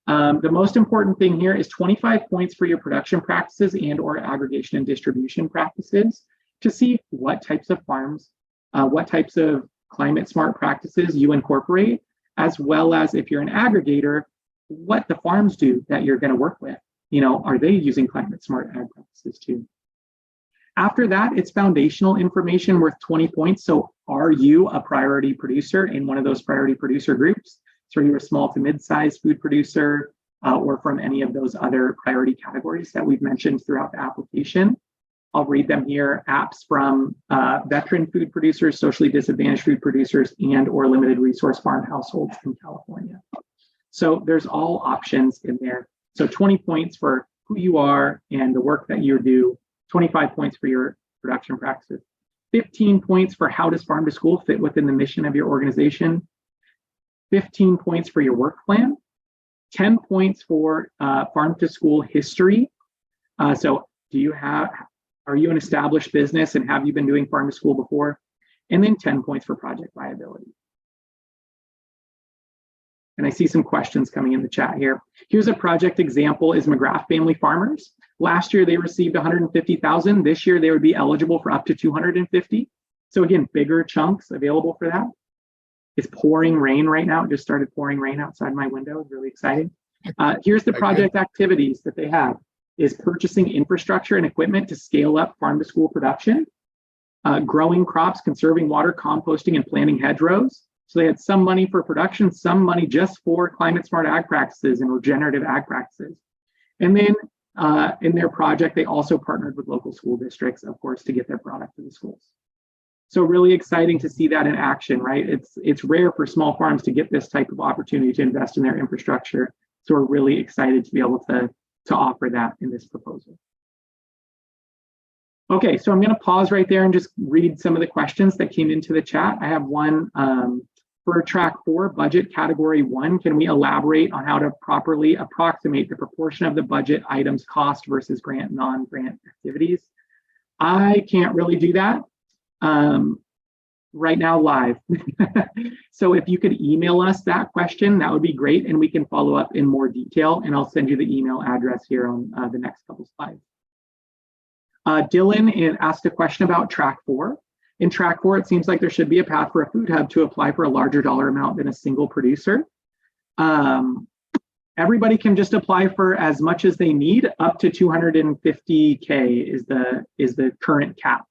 Speaker 1: The most important thing here is 25 points for your production practices and or aggregation and distribution practices to see what types of farms, what types of climate smart practices you incorporate, as well as if you're an aggregator, what the farms do that you're going to work with. Are they using climate smart ag practices too? After that, it's foundational information worth 20 points. So are you a priority producer in one of those priority producer groups? So you're a small to mid-sized food producer or from any of those other priority categories that we've mentioned throughout the application. I'll read them here: apps from veteran food producers, socially disadvantaged food producers, and or limited resource farm households in California. So there's all options in there. So 20 points for who you are and the work that you do, 25 points for your production practices, 15 points for how does farm to school fit within the mission of your organization, 15 points for your work plan, 10 points for farm to school history. So are you an established business and have you been doing farm to school before? And then 10 points for project viability. And I see some questions coming in the chat here. Here's a project example: is McGrath Family Farmers. Last year they received 150,000. This year they would be eligible for up to 250. So again, bigger chunks available for that. It's pouring rain right now. It just started pouring rain outside my window. It's really exciting. Here's the project activities that they have: is purchasing infrastructure and equipment to scale up farm to school production, growing crops, conserving water, composting, and planting hedgerows. So they had some money for production, some money just for climate smart ag practices and regenerative ag practices. And then in their project, they also partnered with local school districts, of course, to get their product to the schools. So really exciting to see that in action, right? It's rare for small farms to get this type of opportunity to invest in their infrastructure. So we're really excited to be able to offer that in this proposal. Okay, so I'm going to pause right there and just read some of the questions that came into the chat. I have one for track 4, budget category 1. Can we elaborate on how to properly approximate the proportion of the budget items cost versus grant, non-grant activities? I can't really do that right now live. So if you could email us that question, that would be great, and we can follow up in more detail, and I'll send you the email address here on the next couple slides. Dylan asked a question about track 4. In track 4, it seems like there should be a path for a food hub to apply for a larger dollar amount than a single producer. Everybody can just apply for as much as they need. Up to 250K is the current cap.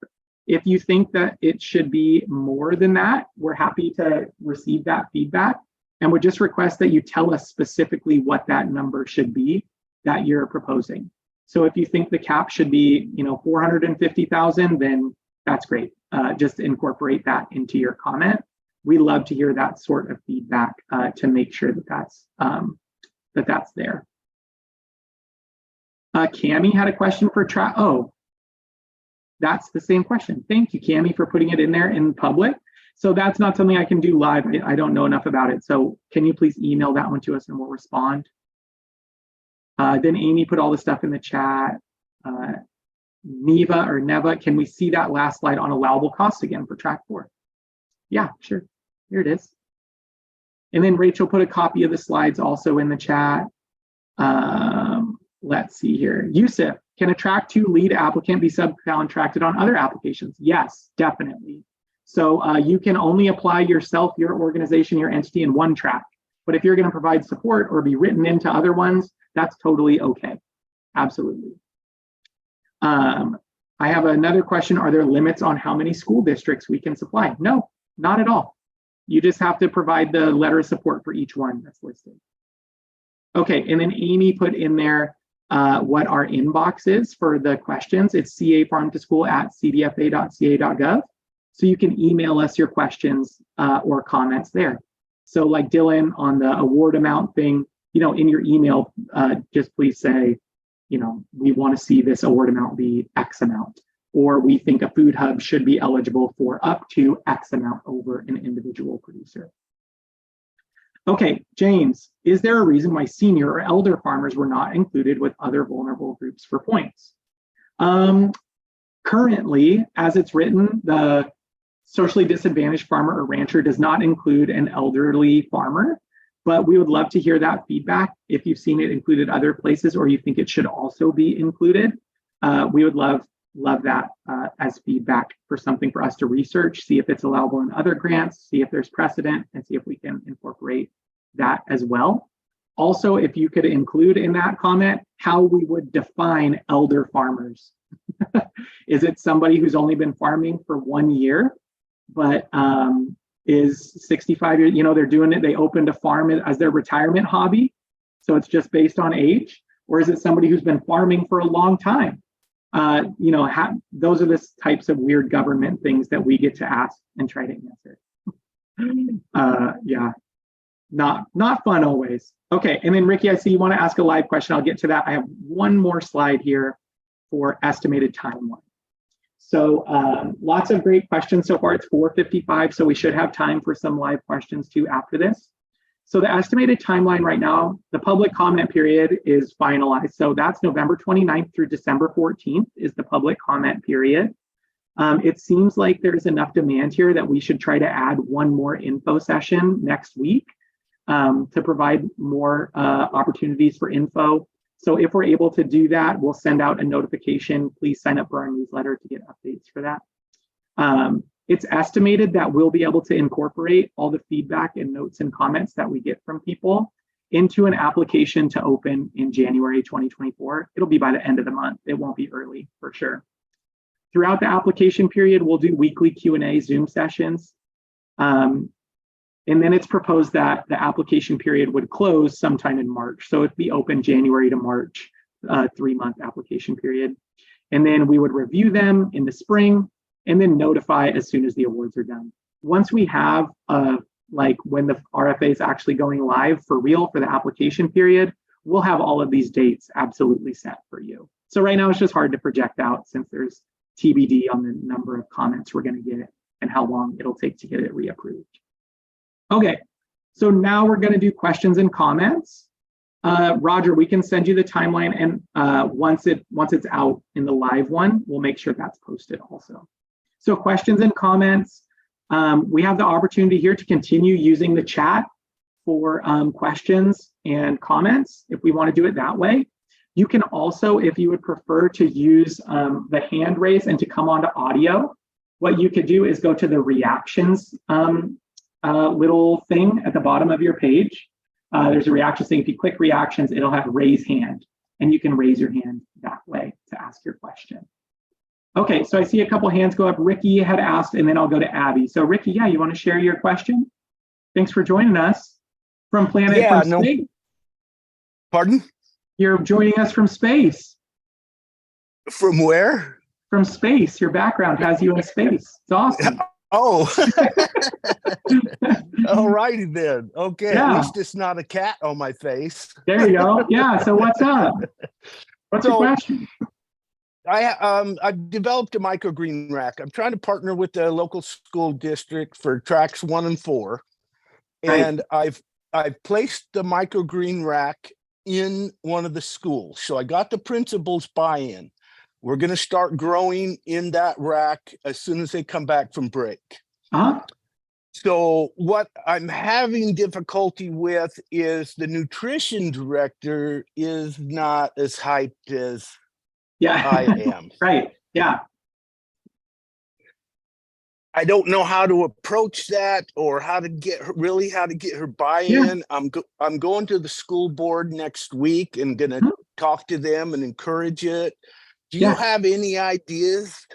Speaker 1: If you think that it should be more than that, we're happy to receive that feedback, and would just request that you tell us specifically what that number should be that you're proposing. So if you think the cap should be, 450,000, then that's great. Just incorporate that into your comment. We love to hear that sort of feedback to make sure that that's there. Cami had a question for track. Oh, that's the same question. Thank you, Cami, for putting it in there in public. So that's not something I can do live. I don't know enough about it. So can you please email that one to us and we'll respond. Then Amy put all the stuff in the chat. Neva, can we see that last slide on allowable costs again for track 4? Yeah, sure. Here it is. And then Rachel put a copy of the slides also in the chat. Let's see here. Yusuf, can a track 2 lead applicant be subcontracted on other applications? Yes, definitely. So you can only apply yourself, your organization, your entity in one track. But if you're going to provide support or be written into other ones, that's totally okay. Absolutely. I have another question. Are there limits on how many school districts we can supply? No, not at all. You just have to provide the letter of support for each one that's listed. Okay, and then Amy put in there what our inbox is for the questions. It's cafarmtoschool@cdfa.ca.gov. So you can email us your questions or comments there. So like Dylan on the award amount thing, in your email, just please say, we want to see this award amount be X amount, or we think a food hub should be eligible for up to X amount over an individual producer. Okay, James, is there a reason why senior or elder farmers were not included with other vulnerable groups for points? Currently, as it's written, the socially disadvantaged farmer or rancher does not include an elderly farmer, but we would love to hear that feedback. If you've seen it included other places or you think it should also be included, we would love that as feedback for something for us to research, see if it's allowable in other grants, see if there's precedent, and see if we can incorporate that as well. Also, if you could include in that comment how we would define elder farmers. Is it somebody who's only been farming for 1 year, but is 65 years, they're doing it, they opened a farm as their retirement hobby, so it's just based on age? Or is it somebody who's been farming for a long time? Those are the types of weird government things that we get to ask and try to answer. Yeah, not fun always. Okay, and then Ricky, I see you want to ask a live question. I'll get to that. I have one more slide here for estimated timeline. So lots of great questions so far. It's 4:55, so we should have time for some live questions too after this. So the estimated timeline right now, the public comment period is finalized. So that's November 29th through December 14th is the public comment period. It seems like there's enough demand here that we should try to add one more info session next week to provide more opportunities for info. So if we're able to do that, we'll send out a notification. Please sign up for our newsletter to get updates for that. It's estimated that we'll be able to incorporate all the feedback and notes and comments that we get from people into an application to open in January 2024. It'll be by the end of the month. It won't be early for sure. Throughout the application period, we'll do weekly Q&A Zoom sessions. And then it's proposed that the application period would close sometime in March. So it'd be open January to March, 3-month application period. And then we would review them in the spring and then notify as soon as the awards are done. Once we have when the RFA is actually going live for real for the application period, we'll have all of these dates absolutely set for you. So right now it's just hard to project out since there's TBD on the number of comments we're going to get and how long it'll take to get it reapproved. Okay, so now we're going to do questions and comments. Roger, we can send you the timeline, and once it's out in the live one, we'll make sure that's posted also. So questions and comments. We have the opportunity here to continue using the chat for questions and comments if we want to do it that way. You can also, if you would prefer to use the hand raise and to come onto audio, what you could do is go to the reactions little thing at the bottom of your page. There's a reactions thing. If you click reactions, it'll have raise hand, and you can raise your hand that way to ask your question. Okay, so I see a couple hands go up. Ricky had asked, and then I'll go to Abby. So Ricky, yeah, you want to share your question? Thanks for joining us from Space.
Speaker 2: Pardon?
Speaker 1: You're joining us from space.
Speaker 2: From where?
Speaker 1: From space. Your background has you in space. It's awesome.
Speaker 2: Oh, all righty then. Okay,
Speaker 1: yeah.
Speaker 2: At least it's not a cat on my face.
Speaker 1: There you go. Yeah, so what's up? What's your question?
Speaker 2: I've developed a microgreen rack. I'm trying to partner with the local school district for tracks 1 and 4.
Speaker 1: Right.
Speaker 2: And I've placed the microgreen rack in one of the schools. So I got the principal's buy-in. We're going to start growing in that rack as soon as they come back from break.
Speaker 1: Uh-huh.
Speaker 2: So what I'm having difficulty with is the nutrition director is not as hyped as
Speaker 1: Yeah.
Speaker 2: I am.
Speaker 1: Right. Yeah.
Speaker 2: I don't know how to approach that or how to get her buy-in. I'm going to the school board next week and going to talk to them and encourage it. Do you have any ideas?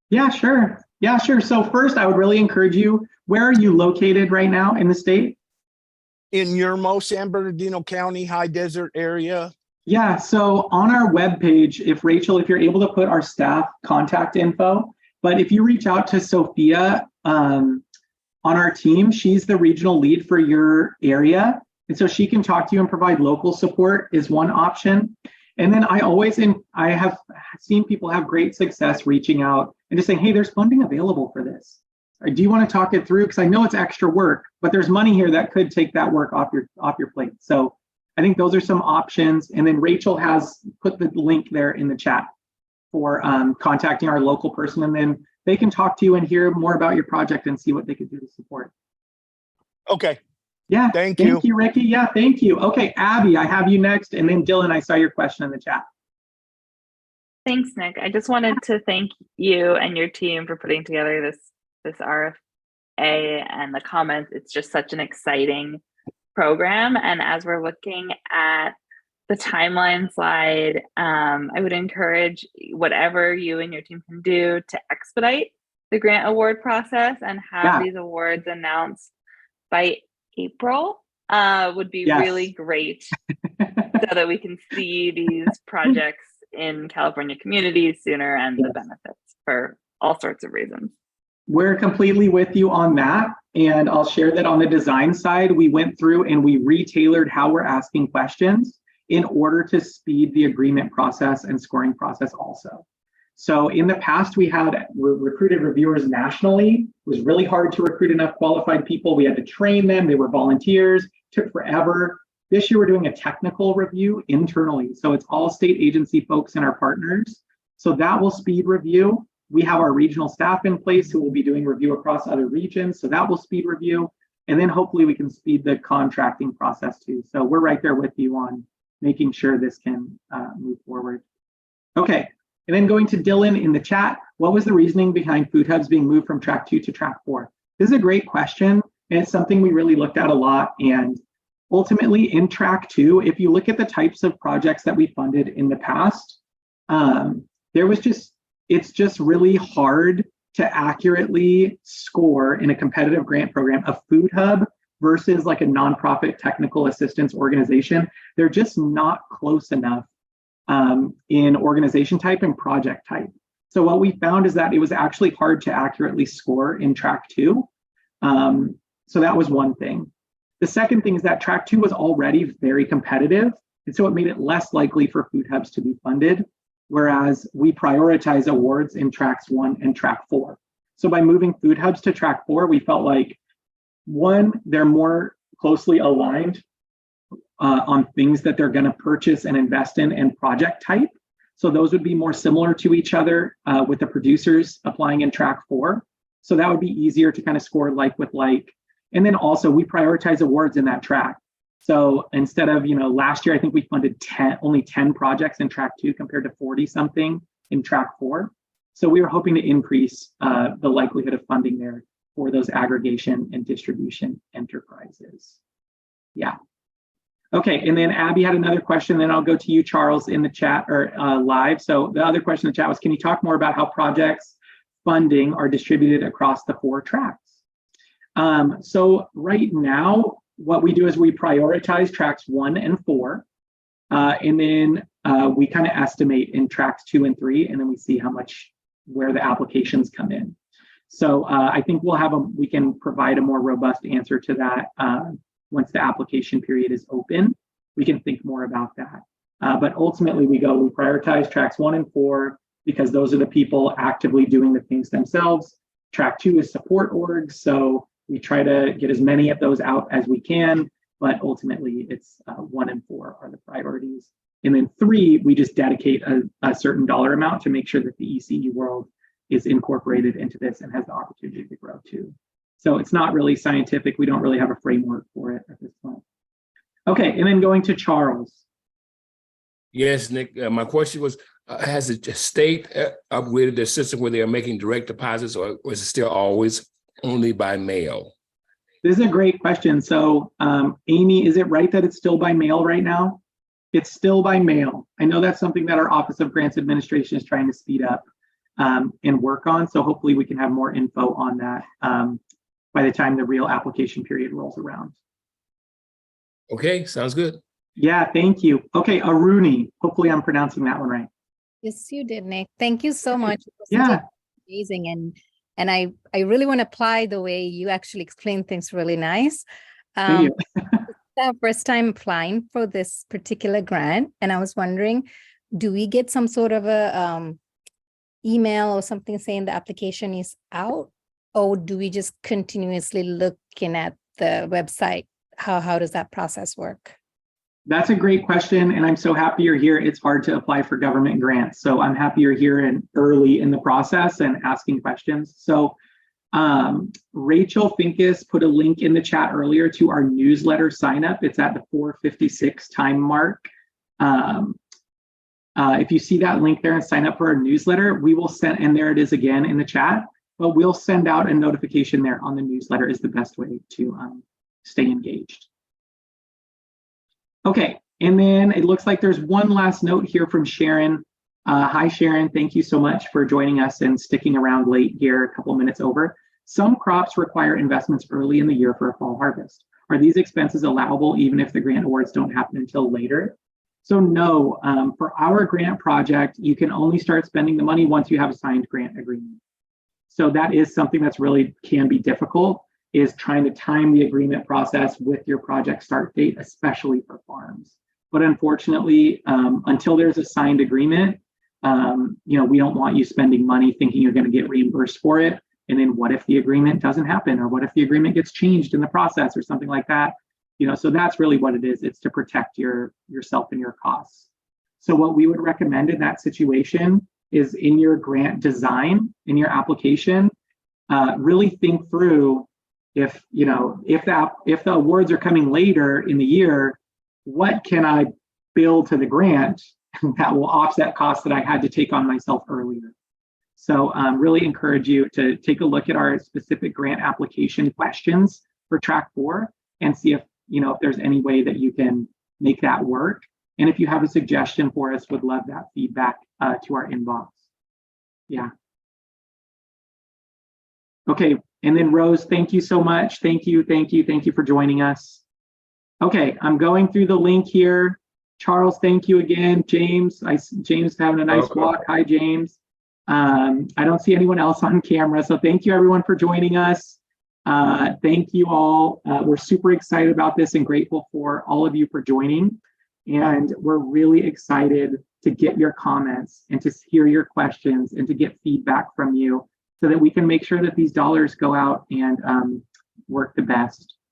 Speaker 1: Yeah, sure. Yeah, sure. So first, I would really encourage you. Where are you located right now in the state?
Speaker 2: In Yermo, San Bernardino County, high desert area.
Speaker 1: Yeah. So on our webpage, if you're able to put our staff contact info, but if you reach out to Sophia on our team, she's the regional lead for your area. And so she can talk to you and provide local support is one option. And then I have seen people have great success reaching out and just saying, hey, there's funding available for this. Or do you want to talk it through? Because I know it's extra work, but there's money here that could take that work off your plate. So I think those are some options. And then Rachel has put the link there in the chat for contacting our local person, and then they can talk to you and hear more about your project and see what they could do to support.
Speaker 2: Okay.
Speaker 1: Yeah.
Speaker 2: Thank you,
Speaker 1: Ricky. Yeah, thank you. Okay, Abby, I have you next, and then Dylan, I saw your question in the chat.
Speaker 3: Thanks, Nick. I just wanted to thank you and your team for putting together this RFA and the comments. It's just such an exciting program. And as we're looking at the timeline slide, I would encourage whatever you and your team can do to expedite the grant award process and have these awards announced by April would be really great so that we can see these projects in California communities sooner and the benefits for all sorts of reasons.
Speaker 1: We're completely with you on that. And I'll share that on the design side, we went through and we retailored how we're asking questions in order to speed the agreement process and scoring process also. So in the past, we had recruited reviewers nationally. It was really hard to recruit enough qualified people. We had to train them. They were volunteers, took forever. This year, we're doing a technical review internally. So it's all state agency folks and our partners. So that will speed review. We have our regional staff in place who will be doing review across other regions. So that will speed review. And then hopefully we can speed the contracting process too. So we're right there with you on making sure this can move forward. Okay. And then going to Dylan in the chat, what was the reasoning behind food hubs being moved from track 2 to track 4? This is a great question, and it's something we really looked at a lot. And ultimately in track 2, if you look at the types of projects that we funded in the past, it's just really hard to accurately score in a competitive grant program a food hub versus like a nonprofit technical assistance organization. They're just not close enough in organization type and project type. So what we found is that it was actually hard to accurately score in track 2. So that was one thing. The second thing is that track 2 was already very competitive. And so it made it less likely for food hubs to be funded, whereas we prioritize awards in tracks 1 and track 4. So by moving food hubs to track 4, we felt like, one, they're more closely aligned on things that they're going to purchase and invest in and project type. So those would be more similar to each other with the producers applying in track 4. So that would be easier to kind of score like with like. And then also we prioritize awards in that track. So instead of, last year, I think we funded only 10 projects in track 2 compared to 40 something in track 4. So we were hoping to increase the likelihood of funding there for those aggregation and distribution enterprises. Yeah. Okay, and then Abby had another question, then I'll go to you, Charles, in the chat or live. So the other question in the chat was, can you talk more about how projects funding are distributed across the 4 tracks? So right now, what we do is we prioritize tracks 1 and 4, and then we kind of estimate in tracks 2 and 3, and then we see where the applications come in. So I think we can provide a more robust answer to that once the application period is open. We can think more about that. But ultimately we prioritize tracks 1 and 4, because those are the people actively doing the things themselves. Track 2 is support orgs. So we try to get as many of those out as we can, but ultimately it's 1 and 4 are the priorities. And then 3, we just dedicate a certain dollar amount to make sure that the ECE world is incorporated into this and has the opportunity to grow too. So it's not really scientific. We don't really have a framework for it at this point. Okay, and then going to Charles.
Speaker 4: Yes, Nick, my question was, has the state upgraded their system where they are making direct deposits, or is it still always only by mail?
Speaker 1: This is a great question. So Amy, is it right that it's still by mail right now? It's still by mail. I know that's something that our Office of Grants Administration is trying to speed up and work on. So hopefully we can have more info on that by the time the real application period rolls around.
Speaker 4: Okay, sounds good.
Speaker 1: Yeah, thank you. Okay, Aruni, hopefully I'm pronouncing that one right.
Speaker 5: Yes, you did, Nick. Thank you so much. It was
Speaker 1: Yeah.
Speaker 5: amazing. And I really want to apply the way you actually explain things really nice.
Speaker 1: Thank you.
Speaker 5: It's our first time applying for this particular grant. And I was wondering, do we get some sort of a email or something saying the application is out? Or do we just continuously looking at the website? How does that process work?
Speaker 1: That's a great question, and I'm so happy you're here. It's hard to apply for government grants, so I'm happy you're here and early in the process and asking questions. So Rachel Finkus put a link in the chat earlier to our newsletter sign up. It's at the 4:56 time mark. If you see that link there and sign up for our newsletter, we will send, and there it is again in the chat, but we'll send out a notification there on the newsletter is the best way to stay engaged. Okay, and then it looks like there's one last note here from Sharon. Hi, Sharon. Thank you so much for joining us and sticking around late here, a couple minutes over. Some crops require investments early in the year for a fall harvest. Are these expenses allowable even if the grant awards don't happen until later? So no, for our grant project, you can only start spending the money once you have a signed grant agreement. So that is something that's really can be difficult, is trying to time the agreement process with your project start date, especially for farms. But unfortunately, until there's a signed agreement, we don't want you spending money thinking you're going to get reimbursed for it. And then what if the agreement doesn't happen? Or what if the agreement gets changed in the process or something like that? So that's really what it is. It's to protect yourself and your costs. So what we would recommend in that situation is in your grant design, in your application, really think through if the awards are coming later in the year, what can I bill to the grant that will offset costs that I had to take on myself earlier? So really encourage you to take a look at our specific grant application questions for track 4 and see if there's any way that you can make that work. And if you have a suggestion for us, would love that feedback to our inbox. Yeah. Okay. And then Rose, thank you so much. Thank you for joining us. Okay, I'm going through the link here. Charles, thank you again. James, James having a nice walk. Hi, James. I don't see anyone else on camera, so thank you everyone for joining us. Thank you all. We're super excited about this and grateful for all of you for joining. And we're really excited to get your comments and to hear your questions and to get feedback from you, so that we can make sure that these dollars go out and work the best